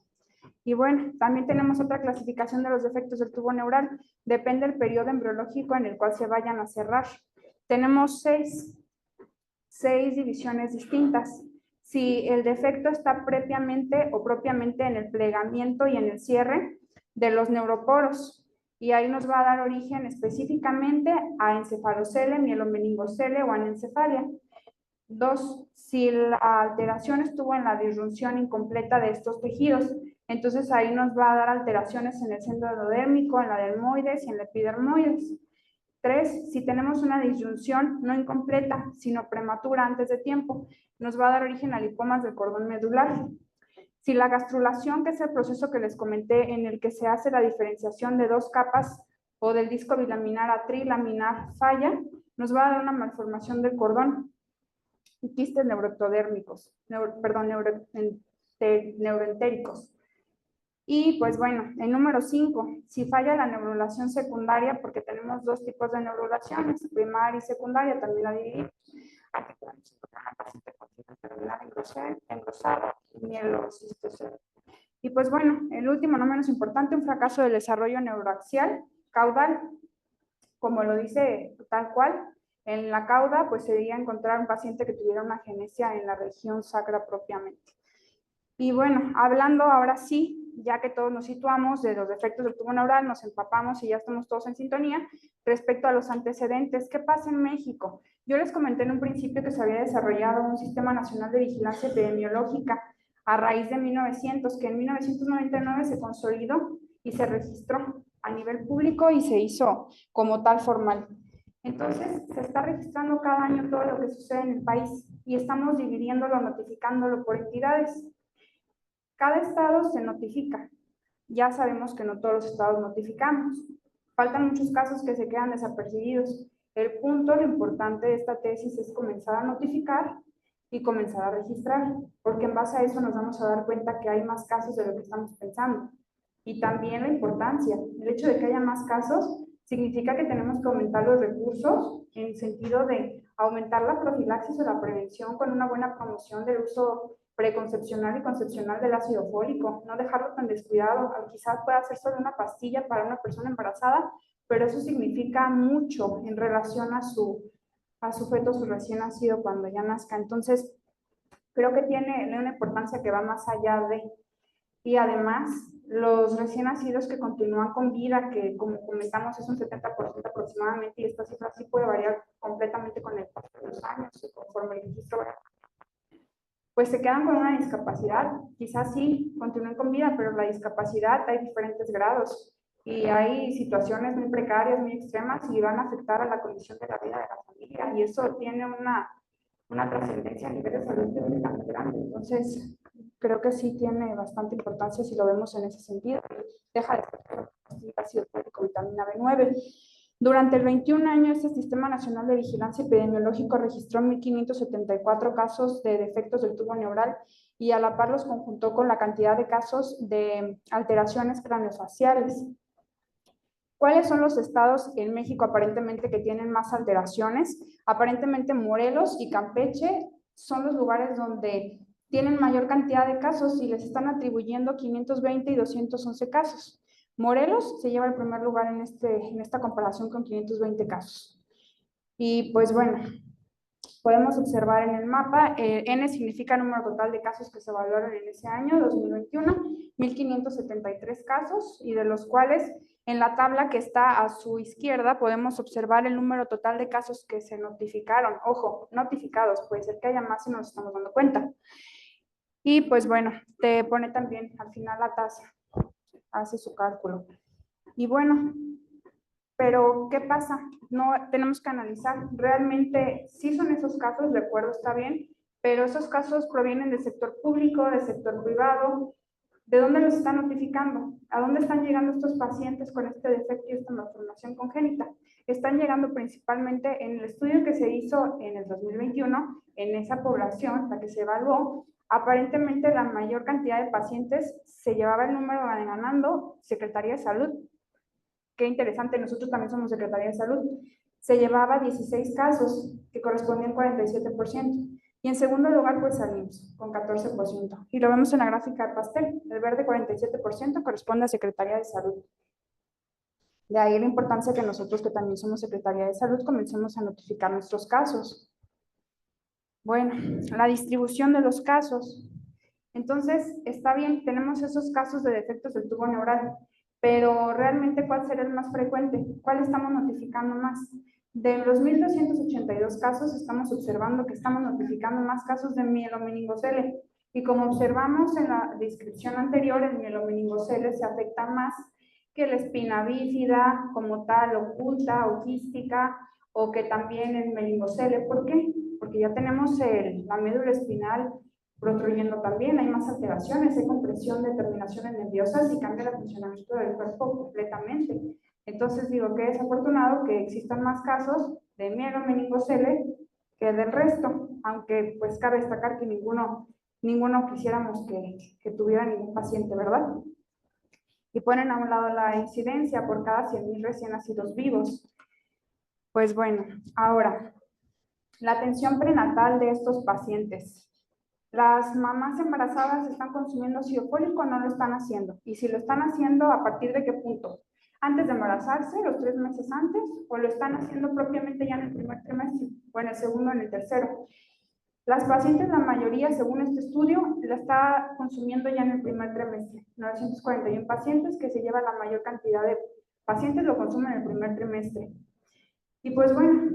Y bueno, también tenemos otra clasificación de los defectos del tubo neural. Depende del periodo embriológico en el cual se vayan a cerrar. Tenemos seis divisiones distintas. Si el defecto está propiamente en el plegamiento y en el cierre de los neuroporos, y ahí nos va a dar origen específicamente a encefalocele, mielomeningocele o anencefalia. 2, si la alteración estuvo en la disrupción incompleta de estos tejidos, entonces ahí nos va a dar alteraciones en el centro endodérmico, en la dermoides y en la epidermoides. 3, si tenemos una disyunción no incompleta, sino prematura antes de tiempo, nos va a dar origen a lipomas del cordón medular. Si la gastrulación, que es el proceso que les comenté en el que se hace la diferenciación de dos capas o del disco bilaminar a trilaminar falla, nos va a dar una malformación del cordón y quistes neuroectodérmicos, neuroentéricos. Y pues bueno, el número 5, si falla la neurulación secundaria, porque tenemos dos tipos de neurulaciones, primaria y secundaria, también la dividimos. Engrosada y mielocistosel. Y pues bueno, el último, no menos importante, un fracaso del desarrollo neuroaxial caudal, como lo dice tal cual, en la cauda pues sería encontrar un paciente que tuviera una agenesia en la región sacra propiamente. Y bueno, hablando ahora sí, ya que todos nos situamos de los defectos del tubo neural, nos empapamos y ya estamos todos en sintonía, respecto a los antecedentes, ¿qué pasa en México? Yo les comenté en un principio que se había desarrollado un Sistema Nacional de Vigilancia Epidemiológica a raíz de 1900, que en 1999 se consolidó y se registró a nivel público y se hizo como tal formal. Entonces, se está registrando cada año todo lo que sucede en el país y estamos dividiéndolo, notificándolo por entidades. Cada estado se notifica. Ya sabemos que no todos los estados notificamos. Faltan muchos casos que se quedan desapercibidos. El punto, lo importante de esta tesis es comenzar a notificar y comenzar a registrar, porque en base a eso nos vamos a dar cuenta que hay más casos de lo que estamos pensando. Y también la importancia, el hecho de que haya más casos significa que tenemos que aumentar los recursos en el sentido de aumentar la profilaxis o la prevención con una buena promoción del uso preconcepcional y concepcional del ácido fólico, no dejarlo tan descuidado. Quizás pueda ser solo una pastilla para una persona embarazada, pero eso significa mucho en relación a su feto, su recién nacido cuando ya nazca. Entonces, creo que tiene una importancia que va más allá de... Y además, los recién nacidos que continúan con vida, que como comentamos es un 70% aproximadamente, y esta cifra sí puede variar completamente con el paso de los años y conforme el registro va, pues se quedan con una discapacidad. Quizás sí continúen con vida, pero la discapacidad hay diferentes grados y hay situaciones muy precarias, muy extremas y van a afectar a la condición de la vida de la familia, y eso tiene una trascendencia a nivel de salud muy grande. Entonces, creo que sí tiene bastante importancia si lo vemos en ese sentido. Deja de ser ácido fólico, vitamina B9. Durante el 21 año, este Sistema Nacional de Vigilancia Epidemiológico registró 1.574 casos de defectos del tubo neural y a la par los conjuntó con la cantidad de casos de alteraciones craneofaciales. ¿Cuáles son los estados en México aparentemente que tienen más alteraciones? Aparentemente Morelos y Campeche son los lugares donde tienen mayor cantidad de casos y les están atribuyendo 520 y 211 casos. Morelos se lleva el primer lugar en esta comparación con 520 casos. Y pues bueno, podemos observar en el mapa, N significa número total de casos que se evaluaron en ese año, 2021, 1.573 casos, y de los cuales en la tabla que está a su izquierda podemos observar el número total de casos que se notificaron. Ojo, notificados, puede ser que haya más si no nos estamos dando cuenta. Y pues bueno, te pone también al final la tasa, hace su cálculo. Y bueno, pero ¿qué pasa? No tenemos que analizar. Realmente sí son esos casos, de acuerdo, está bien, pero esos casos provienen del sector público, del sector privado. ¿De dónde los están notificando? ¿A dónde están llegando estos pacientes con este defecto y esta malformación congénita? Están llegando principalmente en el estudio que se hizo en el 2021, en esa población, la que se evaluó. Aparentemente la mayor cantidad de pacientes se llevaba el número ganando Secretaría de Salud. Qué interesante, nosotros también somos Secretaría de Salud. Se llevaba 16 casos, que correspondían al 47%. Y en segundo lugar, pues salimos con 14%. Y lo vemos en la gráfica de pastel. El verde 47% corresponde a Secretaría de Salud. De ahí la importancia que nosotros, que también somos Secretaría de Salud, comencemos a notificar nuestros casos. Bueno, la distribución de los casos. Entonces, está bien, tenemos esos casos de defectos del tubo neural, pero realmente, ¿cuál será el más frecuente? ¿Cuál estamos notificando más? De los 1.282 casos, estamos observando que estamos notificando más casos de mielomeningocele. Y como observamos en la descripción anterior, el mielomeningocele se afecta más que la espina bífida como tal, oculta o quística, o que también el meningocele. ¿Por qué? Porque ya tenemos la médula espinal protrudiendo también, hay más alteraciones, hay compresión de terminaciones nerviosas y cambia el funcionamiento del cuerpo completamente. Entonces digo que es afortunado que existan más casos de mielomeningocele que del resto, aunque pues cabe destacar que ninguno quisiéramos que tuviera ningún paciente, ¿verdad? Y ponen a un lado la incidencia por cada 100.000 recién nacidos vivos. Pues bueno, ahora, la atención prenatal de estos pacientes. ¿Las mamás embarazadas están consumiendo ácido fólico o no lo están haciendo? Y si lo están haciendo, ¿a partir de qué punto? ¿Antes de embarazarse, los 3 meses antes? ¿O lo están haciendo propiamente ya en el primer trimestre? ¿O en el segundo o en el tercero? Las pacientes, la mayoría, según este estudio, la está consumiendo ya en el primer trimestre. 941 pacientes, que se lleva la mayor cantidad de pacientes, lo consumen en el primer trimestre. Y pues bueno,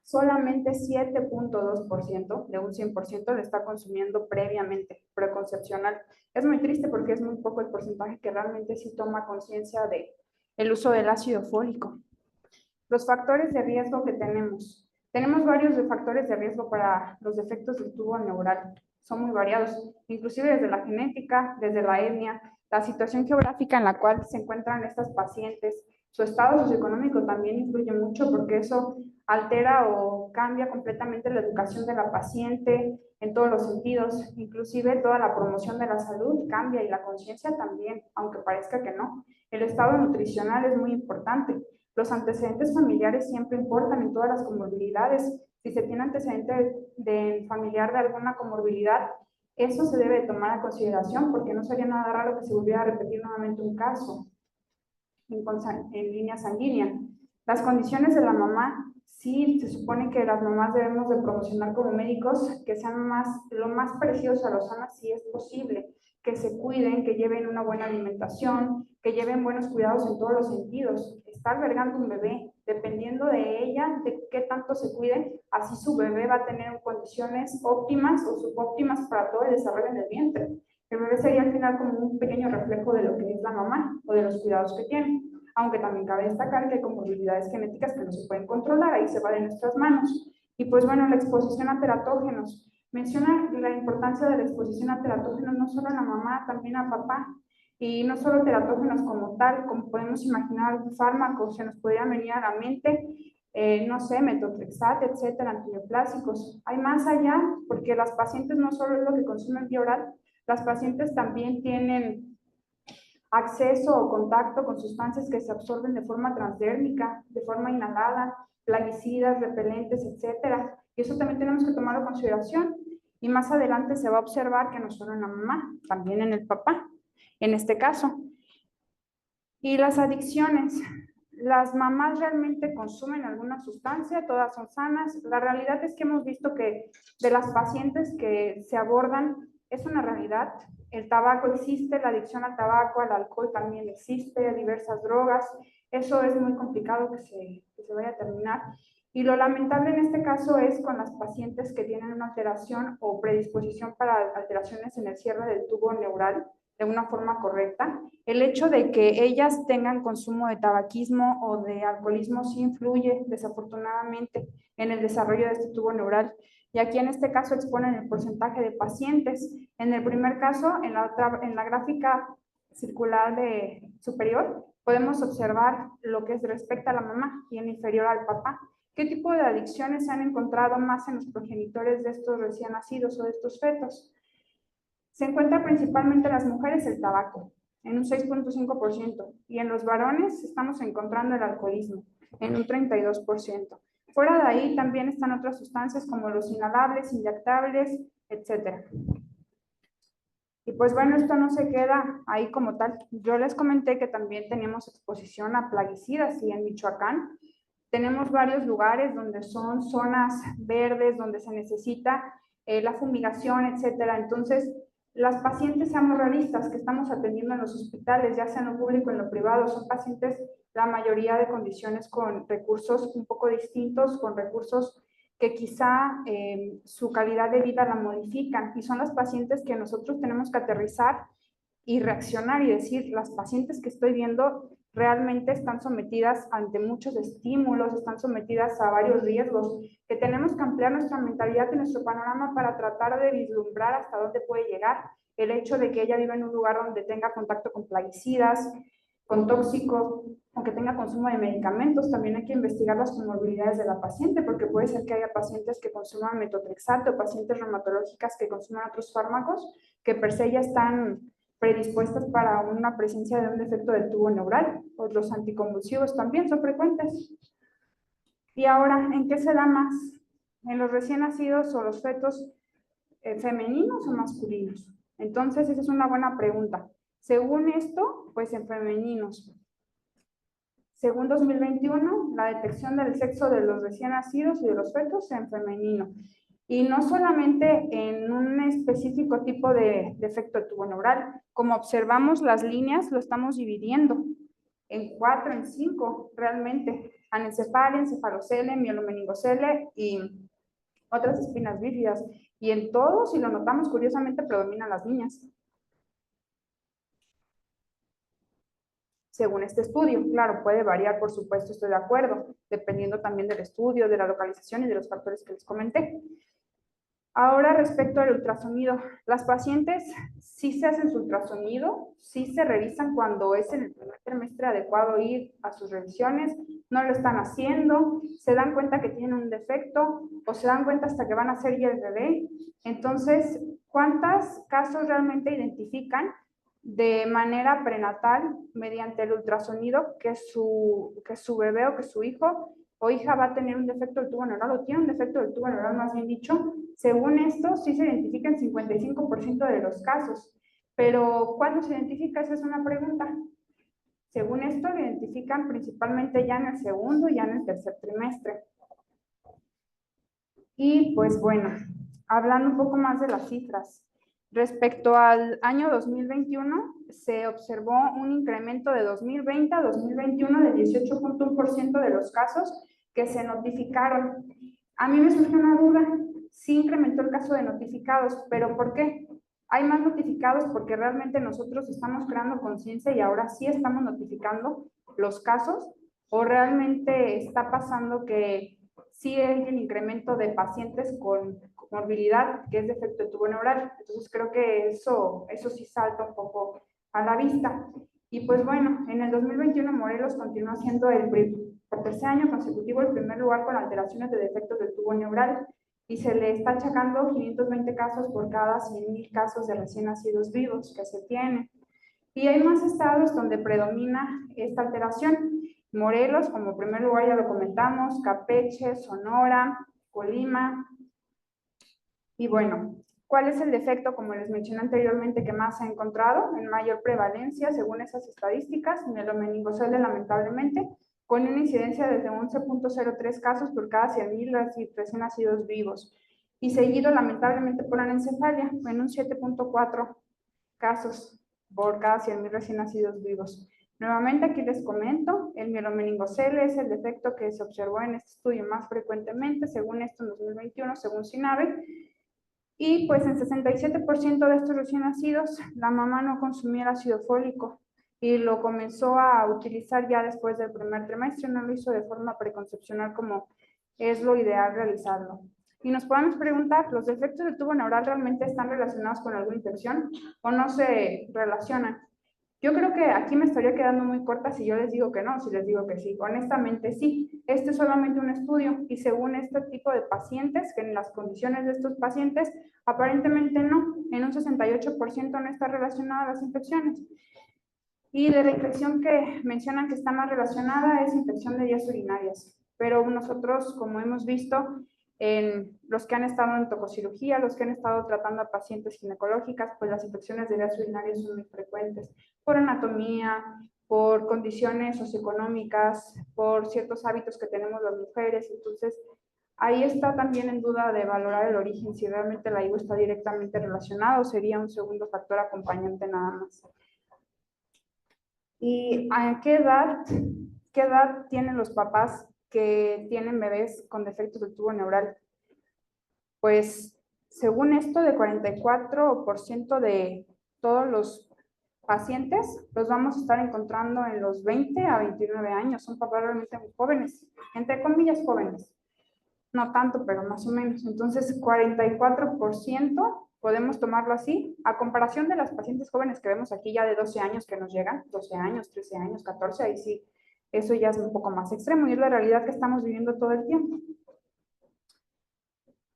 solamente 7.2% de un 100% le está consumiendo previamente, preconcepcional. Es muy triste porque es muy poco el porcentaje que realmente sí toma conciencia del uso del ácido fólico. Los factores de riesgo que tenemos. Tenemos varios factores de riesgo para los defectos del tubo neural. Son muy variados, inclusive desde la genética, desde la etnia, la situación geográfica en la cual se encuentran estas pacientes. Su estado socioeconómico también influye mucho porque eso altera o cambia completamente la educación de la paciente en todos los sentidos, inclusive toda la promoción de la salud cambia y la conciencia también, aunque parezca que no. El estado nutricional es muy importante. Los antecedentes familiares siempre importan en todas las comorbilidades. Si se tiene antecedente familiar de alguna comorbilidad, eso se debe tomar a consideración porque no sería nada raro que se volviera a repetir nuevamente un caso en línea sanguínea. Las condiciones de la mamá, sí, se supone que las mamás debemos de promocionar como médicos que sean lo más parecidos a los sanas si es posible, que se cuiden, que lleven una buena alimentación, que lleven buenos cuidados en todos los sentidos. Está albergando un bebé, dependiendo de ella, de qué tanto se cuide, así su bebé va a tener condiciones óptimas o subóptimas para todo el desarrollo en el vientre. El bebé sería al final como un pequeño reflejo de lo que es la mamá o de los cuidados que tiene, aunque también cabe destacar que hay comorbilidades genéticas que no se pueden controlar, ahí se va de nuestras manos. Y pues bueno, la exposición a teratógenos. Menciona la importancia de la exposición a teratógenos no solo a la mamá, también a papá. Y no solo teratógenos como tal, como podemos imaginar fármacos, se nos podrían venir a la mente, no sé, metotrexato, etcétera, antineoplásicos. Hay más allá, porque las pacientes no solo es lo que consumen vía oral, las pacientes también tienen acceso o contacto con sustancias que se absorben de forma transdérmica, de forma inhalada, plaguicidas, repelentes, etcétera. Y eso también tenemos que tomarlo en consideración. Y más adelante se va a observar que no solo en la mamá, también en el papá, en este caso. Y las adicciones. ¿Las mamás realmente consumen alguna sustancia? ¿Todas son sanas? La realidad es que hemos visto que de las pacientes que se abordan, es una realidad. El tabaco existe, la adicción al tabaco, al alcohol también existe, a diversas drogas. Eso es muy complicado que se vaya a terminar. Y lo lamentable en este caso es con las pacientes que tienen una alteración o predisposición para alteraciones en el cierre del tubo neural de una forma correcta. El hecho de que ellas tengan consumo de tabaquismo o de alcoholismo sí influye desafortunadamente en el desarrollo de este tubo neural. Y aquí en este caso exponen el porcentaje de pacientes. En el primer caso, en la gráfica circular superior, podemos observar lo que es respecto a la mamá y en inferior al papá. ¿Qué tipo de adicciones se han encontrado más en los progenitores de estos recién nacidos o de estos fetos? Se encuentra principalmente en las mujeres el tabaco, en un 6.5%, y en los varones estamos encontrando el alcoholismo, en un 32%. Fuera de ahí también están otras sustancias como los inhalables, inyectables, etc. Y pues bueno, esto no se queda ahí como tal. Yo les comenté que también teníamos exposición a plaguicidas y en Michoacán tenemos varios lugares donde son zonas verdes, donde se necesita la fumigación, etcétera. Entonces, las pacientes, seamos realistas, que estamos atendiendo en los hospitales, ya sea en lo público o en lo privado, son pacientes, la mayoría de condiciones con recursos un poco distintos, con recursos que quizá su calidad de vida la modifican, y son las pacientes que nosotros tenemos que aterrizar y reaccionar y decir, las pacientes que estoy viendo realmente están sometidas ante muchos estímulos, están sometidas a varios riesgos, que tenemos que ampliar nuestra mentalidad y nuestro panorama para tratar de vislumbrar hasta dónde puede llegar el hecho de que ella viva en un lugar donde tenga contacto con plaguicidas, con tóxicos, aunque tenga consumo de medicamentos. También hay que investigar las comorbilidades de la paciente, porque puede ser que haya pacientes que consuman metotrexato o pacientes reumatológicas que consuman otros fármacos que per se ya están predispuestas para una presencia de un defecto del tubo neural, o los anticonvulsivos también son frecuentes. Y ahora, ¿en qué se da más? ¿En los recién nacidos o los fetos femeninos o masculinos? Entonces, esa es una buena pregunta. Según esto, pues en femeninos. Según 2021, la detección del sexo de los recién nacidos y de los fetos en femenino. Y no solamente en un específico tipo de defecto de tubo neural. Como observamos las líneas, lo estamos dividiendo en 4, en 5, realmente. Anencefalia, encefalocele, mielomeningocele y otras espinas bífidas. Y en todos, si lo notamos, curiosamente predominan las niñas. Según este estudio. Claro, puede variar, por supuesto, estoy de acuerdo, dependiendo también del estudio, de la localización y de los factores que les comenté. Ahora, respecto al ultrasonido, las pacientes sí se hacen su ultrasonido, sí se revisan cuando es en el primer trimestre adecuado ir a sus revisiones, no lo están haciendo, se dan cuenta que tienen un defecto o se dan cuenta hasta que van a hacer ya el bebé. Entonces, ¿cuántos casos realmente identifican de manera prenatal mediante el ultrasonido que su bebé o que su hijo o hija va a tener un defecto del tubo neural o tiene un defecto del tubo neural, más bien dicho? Según esto, sí se identifica en 55% de los casos, pero ¿cuándo se identifica? Esa es una pregunta. Según esto, lo identifican principalmente ya en el segundo y ya en el tercer trimestre. Y pues bueno, hablando un poco más de las cifras, respecto al año 2021, se observó un incremento de 2020 a 2021 del 18.1% de los casos que se notificaron. A mí me surge una duda, sí incrementó el caso de notificados, pero ¿por qué? Hay más notificados porque realmente nosotros estamos creando conciencia y ahora sí estamos notificando los casos, o realmente está pasando que sí hay el incremento de pacientes con morbilidad, que es defecto del tubo neural. Entonces creo que eso sí salta un poco a la vista. Y pues bueno, en el 2021 Morelos continúa siendo por tercer año consecutivo el primer lugar con alteraciones de defectos del tubo neural y se le está achacando 520 casos por cada 100,000 casos de recién nacidos vivos que se tienen. Y hay más estados donde predomina esta alteración. Morelos, como primer lugar, ya lo comentamos, Campeche, Sonora, Colima. Y bueno, ¿cuál es el defecto, como les mencioné anteriormente, que más se ha encontrado en mayor prevalencia, según esas estadísticas? Mielomeningocele, lamentablemente, con una incidencia desde 11.03 casos por cada 100,000 recién nacidos vivos. Y seguido, lamentablemente, por anencefalia, en un 7.4 casos por cada 100,000 recién nacidos vivos. Nuevamente aquí les comento, el mielomeningocele es el defecto que se observó en este estudio más frecuentemente, según esto en 2021, según SINAVE, y pues en 67% de estos recién nacidos la mamá no consumía el ácido fólico y lo comenzó a utilizar ya después del primer trimestre, no lo hizo de forma preconcepcional como es lo ideal realizarlo. Y nos podemos preguntar, ¿los defectos del tubo neural realmente están relacionados con alguna infección o no se relacionan? Yo creo que aquí me estaría quedando muy corta si yo les digo que no, si les digo que sí. Honestamente sí, este es solamente un estudio y según este tipo de pacientes, que en las condiciones de estos pacientes, aparentemente no, en un 68% no está relacionada a las infecciones. Y de la infección que mencionan que está más relacionada es infección de vías urinarias. Pero nosotros, como hemos visto, en los que han estado en tococirugía, los que han estado tratando a pacientes ginecológicas, pues las infecciones de vías urinarias son muy frecuentes por anatomía, por condiciones socioeconómicas, por ciertos hábitos que tenemos las mujeres. Entonces, ahí está también en duda de valorar el origen, si realmente la IVA está directamente relacionado o sería un segundo factor acompañante nada más. ¿Y a qué edad tienen los papás que tienen bebés con defectos del tubo neural? Pues según esto, de 44% de todos los pacientes los vamos a estar encontrando en los 20 a 29 años. Son papás realmente muy jóvenes, entre comillas jóvenes. No tanto, pero más o menos. Entonces, 44% podemos tomarlo así, a comparación de las pacientes jóvenes que vemos aquí ya de 12 años que nos llegan, 12 años, 13 años, 14, ahí sí, eso ya es un poco más extremo y es la realidad que estamos viviendo todo el tiempo.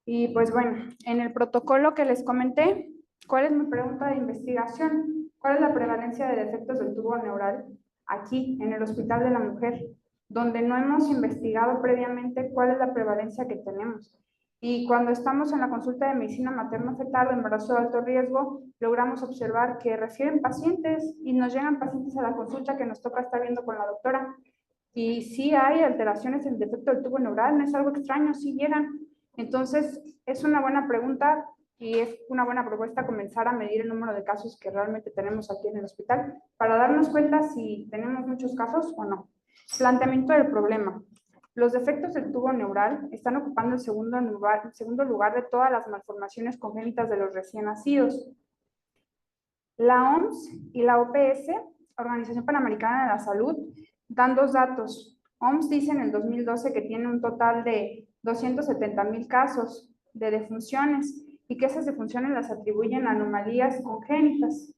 Y pues bueno, en el protocolo que les comenté, ¿cuál es mi pregunta de investigación? ¿Cuál es la prevalencia de defectos del tubo neural aquí, en el Hospital de la Mujer, donde no hemos investigado previamente cuál es la prevalencia que tenemos? Y cuando estamos en la consulta de medicina materno-fetal o embarazo de alto riesgo, logramos observar que refieren pacientes y nos llegan pacientes a la consulta que nos toca estar viendo con la doctora. Y sí hay alteraciones en el defecto del tubo neural, no es algo extraño, sí llegan. Entonces, es una buena pregunta y es una buena propuesta comenzar a medir el número de casos que realmente tenemos aquí en el hospital para darnos cuenta si tenemos muchos casos o no. Planteamiento del problema. Los defectos del tubo neural están ocupando el segundo lugar de todas las malformaciones congénitas de los recién nacidos. La OMS y la OPS, Organización Panamericana de la Salud, dan dos datos. OMS dice en el 2012 que tiene un total de 270,000 casos de defunciones y que esas defunciones las atribuyen a anomalías congénitas.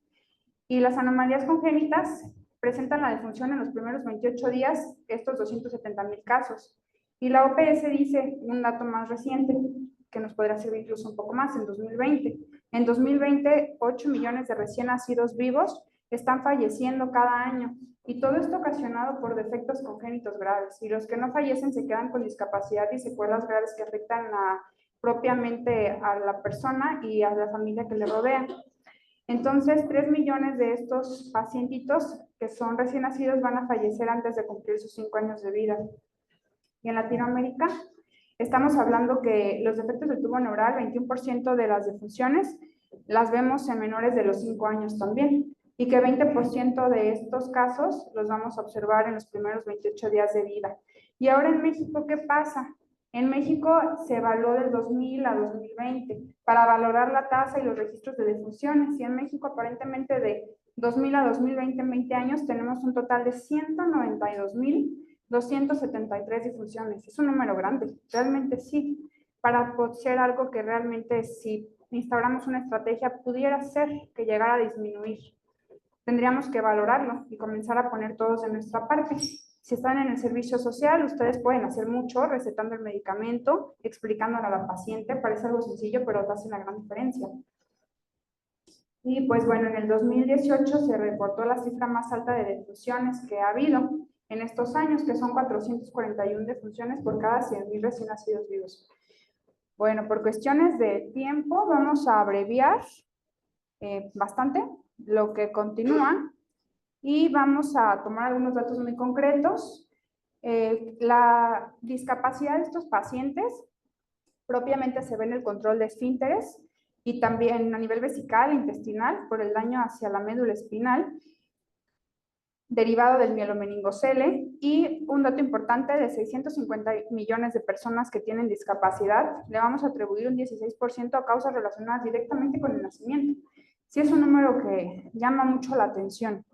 Y las anomalías congénitas presentan la defunción en los primeros 28 días, estos 270,000 casos. Y la OPS dice un dato más reciente, que nos podrá servir incluso un poco más, en 2020. En 2020, 8 millones de recién nacidos vivos están falleciendo cada año. Y todo esto ocasionado por defectos congénitos graves. Y los que no fallecen se quedan con discapacidad y secuelas graves que afectan propiamente a la persona y a la familia que le rodea. Entonces, 3 millones de estos pacientitos que son recién nacidos van a fallecer antes de cumplir sus 5 años de vida. Y en Latinoamérica estamos hablando que los defectos del tubo neural, 21% de las defunciones, las vemos en menores de los 5 años también. Y que 20% de estos casos los vamos a observar en los primeros 28 días de vida. Y ahora en México, ¿qué pasa? En México se evaluó del 2000 a 2020 para valorar la tasa y los registros de defunciones. Y en México aparentemente de 2000 a 2020, en 20 años, tenemos un total de 192,000 273 difusiones. Es un número grande, realmente sí. Para ser algo que realmente, si instauramos una estrategia, pudiera ser que llegara a disminuir. Tendríamos que valorarlo y comenzar a poner todos de nuestra parte. Si están en el servicio social, ustedes pueden hacer mucho recetando el medicamento, explicándolo a la paciente. Parece algo sencillo, pero hace una gran diferencia. Y pues bueno, en el 2018 se reportó la cifra más alta de defunciones que ha habido en estos años, que son 441 defunciones por cada 100.000 recién nacidos vivos. Bueno, por cuestiones de tiempo vamos a abreviar bastante lo que continúa y vamos a tomar algunos datos muy concretos. La discapacidad de estos pacientes propiamente se ve en el control de esfínteres y también a nivel vesical e intestinal por el daño hacia la médula espinal derivado del mielomeningocele. Y un dato importante, de 650 millones de personas que tienen discapacidad, le vamos a atribuir un 16% a causas relacionadas directamente con el nacimiento. Sí es un número que llama mucho la atención.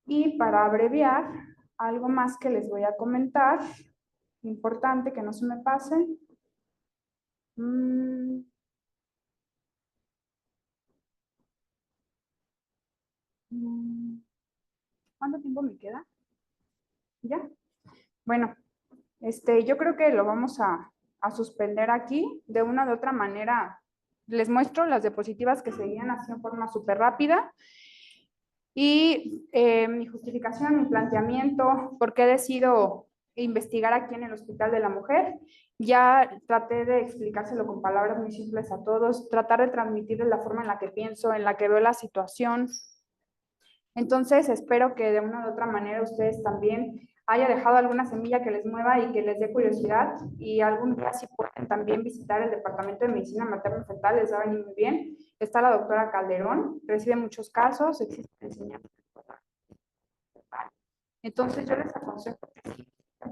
Y para abreviar, algo más que les voy a comentar, importante que no se me pase. ¿Cuánto tiempo me queda? ¿Ya? Bueno, yo creo que lo vamos a suspender aquí. De una u otra manera, les muestro las diapositivas que seguían así en forma súper rápida. Y mi justificación, mi planteamiento, por qué decido investigar aquí en el Hospital de la Mujer. Ya traté de explicárselo con palabras muy simples a todos, tratar de transmitirles la forma en la que pienso, en la que veo la situación. Entonces, espero que de una u otra manera ustedes también haya dejado alguna semilla que les mueva y que les dé curiosidad, y algún día si pueden también visitar el Departamento de Medicina Materno-Fetal, les va a venir muy bien. Está la doctora Calderón, recibe muchos casos, existe enseñanza. Entonces yo les aconsejo que sí.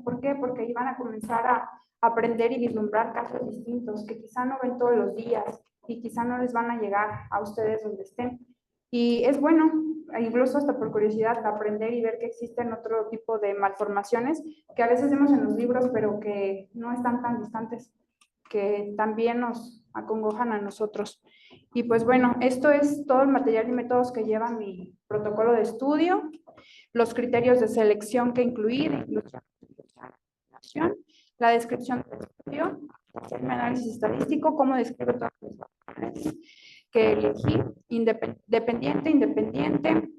¿Por qué? Porque ahí van a comenzar a aprender y vislumbrar casos distintos que quizá no ven todos los días y quizá no les van a llegar a ustedes donde estén. Y es bueno, incluso hasta por curiosidad, aprender y ver que existen otro tipo de malformaciones que a veces vemos en los libros, pero que no están tan distantes, que también nos acongojan a nosotros. Y pues bueno, esto es todo el material y métodos que lleva mi protocolo de estudio, los criterios de selección que incluir, la descripción del estudio, el análisis estadístico, cómo describe todas las variables que elegí, independiente,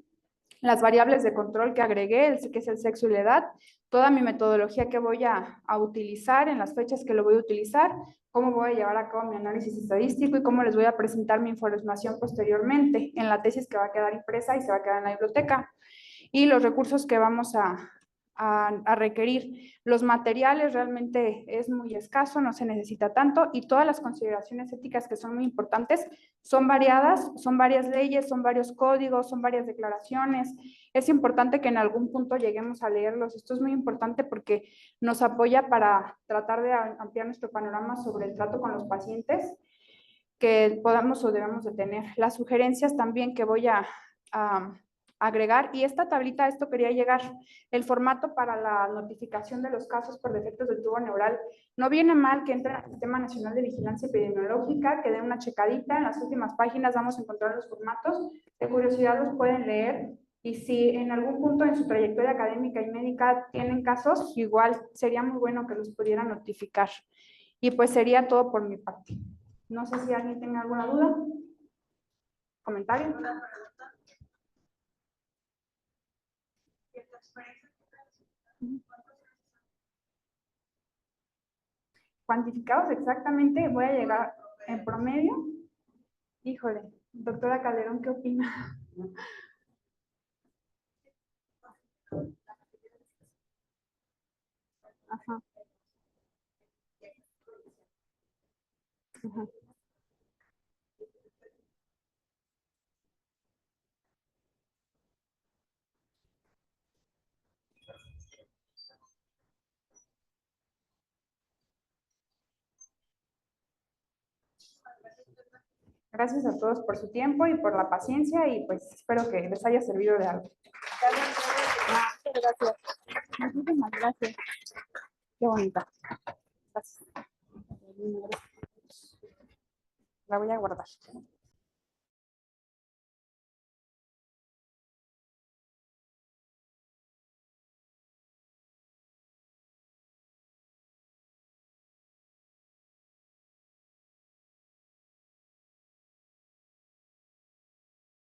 las variables de control que agregué, que es el sexo y la edad, toda mi metodología que voy a utilizar, en las fechas que lo voy a utilizar, cómo voy a llevar a cabo mi análisis estadístico y cómo les voy a presentar mi información posteriormente en la tesis que va a quedar impresa y se va a quedar en la biblioteca, y los recursos que vamos a requerir. Los materiales realmente es muy escaso, no se necesita tanto, y todas las consideraciones éticas que son muy importantes son variadas, son varias leyes, son varios códigos, son varias declaraciones. Es importante que en algún punto lleguemos a leerlos. Esto es muy importante porque nos apoya para tratar de ampliar nuestro panorama sobre el trato con los pacientes que podamos o debemos de tener. Las sugerencias también que voy a agregar, y esta tablita, esto quería llegar, el formato para la notificación de los casos por defectos del tubo neural. No viene mal que entren al Sistema Nacional de Vigilancia Epidemiológica, que den una checadita, en las últimas páginas vamos a encontrar los formatos, de curiosidad los pueden leer, y si en algún punto en su trayectoria académica y médica tienen casos, igual sería muy bueno que los pudieran notificar. Y pues sería todo por mi parte. No sé si alguien tenga alguna duda, comentario. Cuantificados exactamente, voy a llegar en promedio. Híjole, doctora Calderón, ¿qué opina? Ajá. Ajá. Gracias a todos por su tiempo y por la paciencia, y pues espero que les haya servido de algo. Muchas gracias. Muchísimas gracias. Qué bonita. Gracias. La voy a guardar.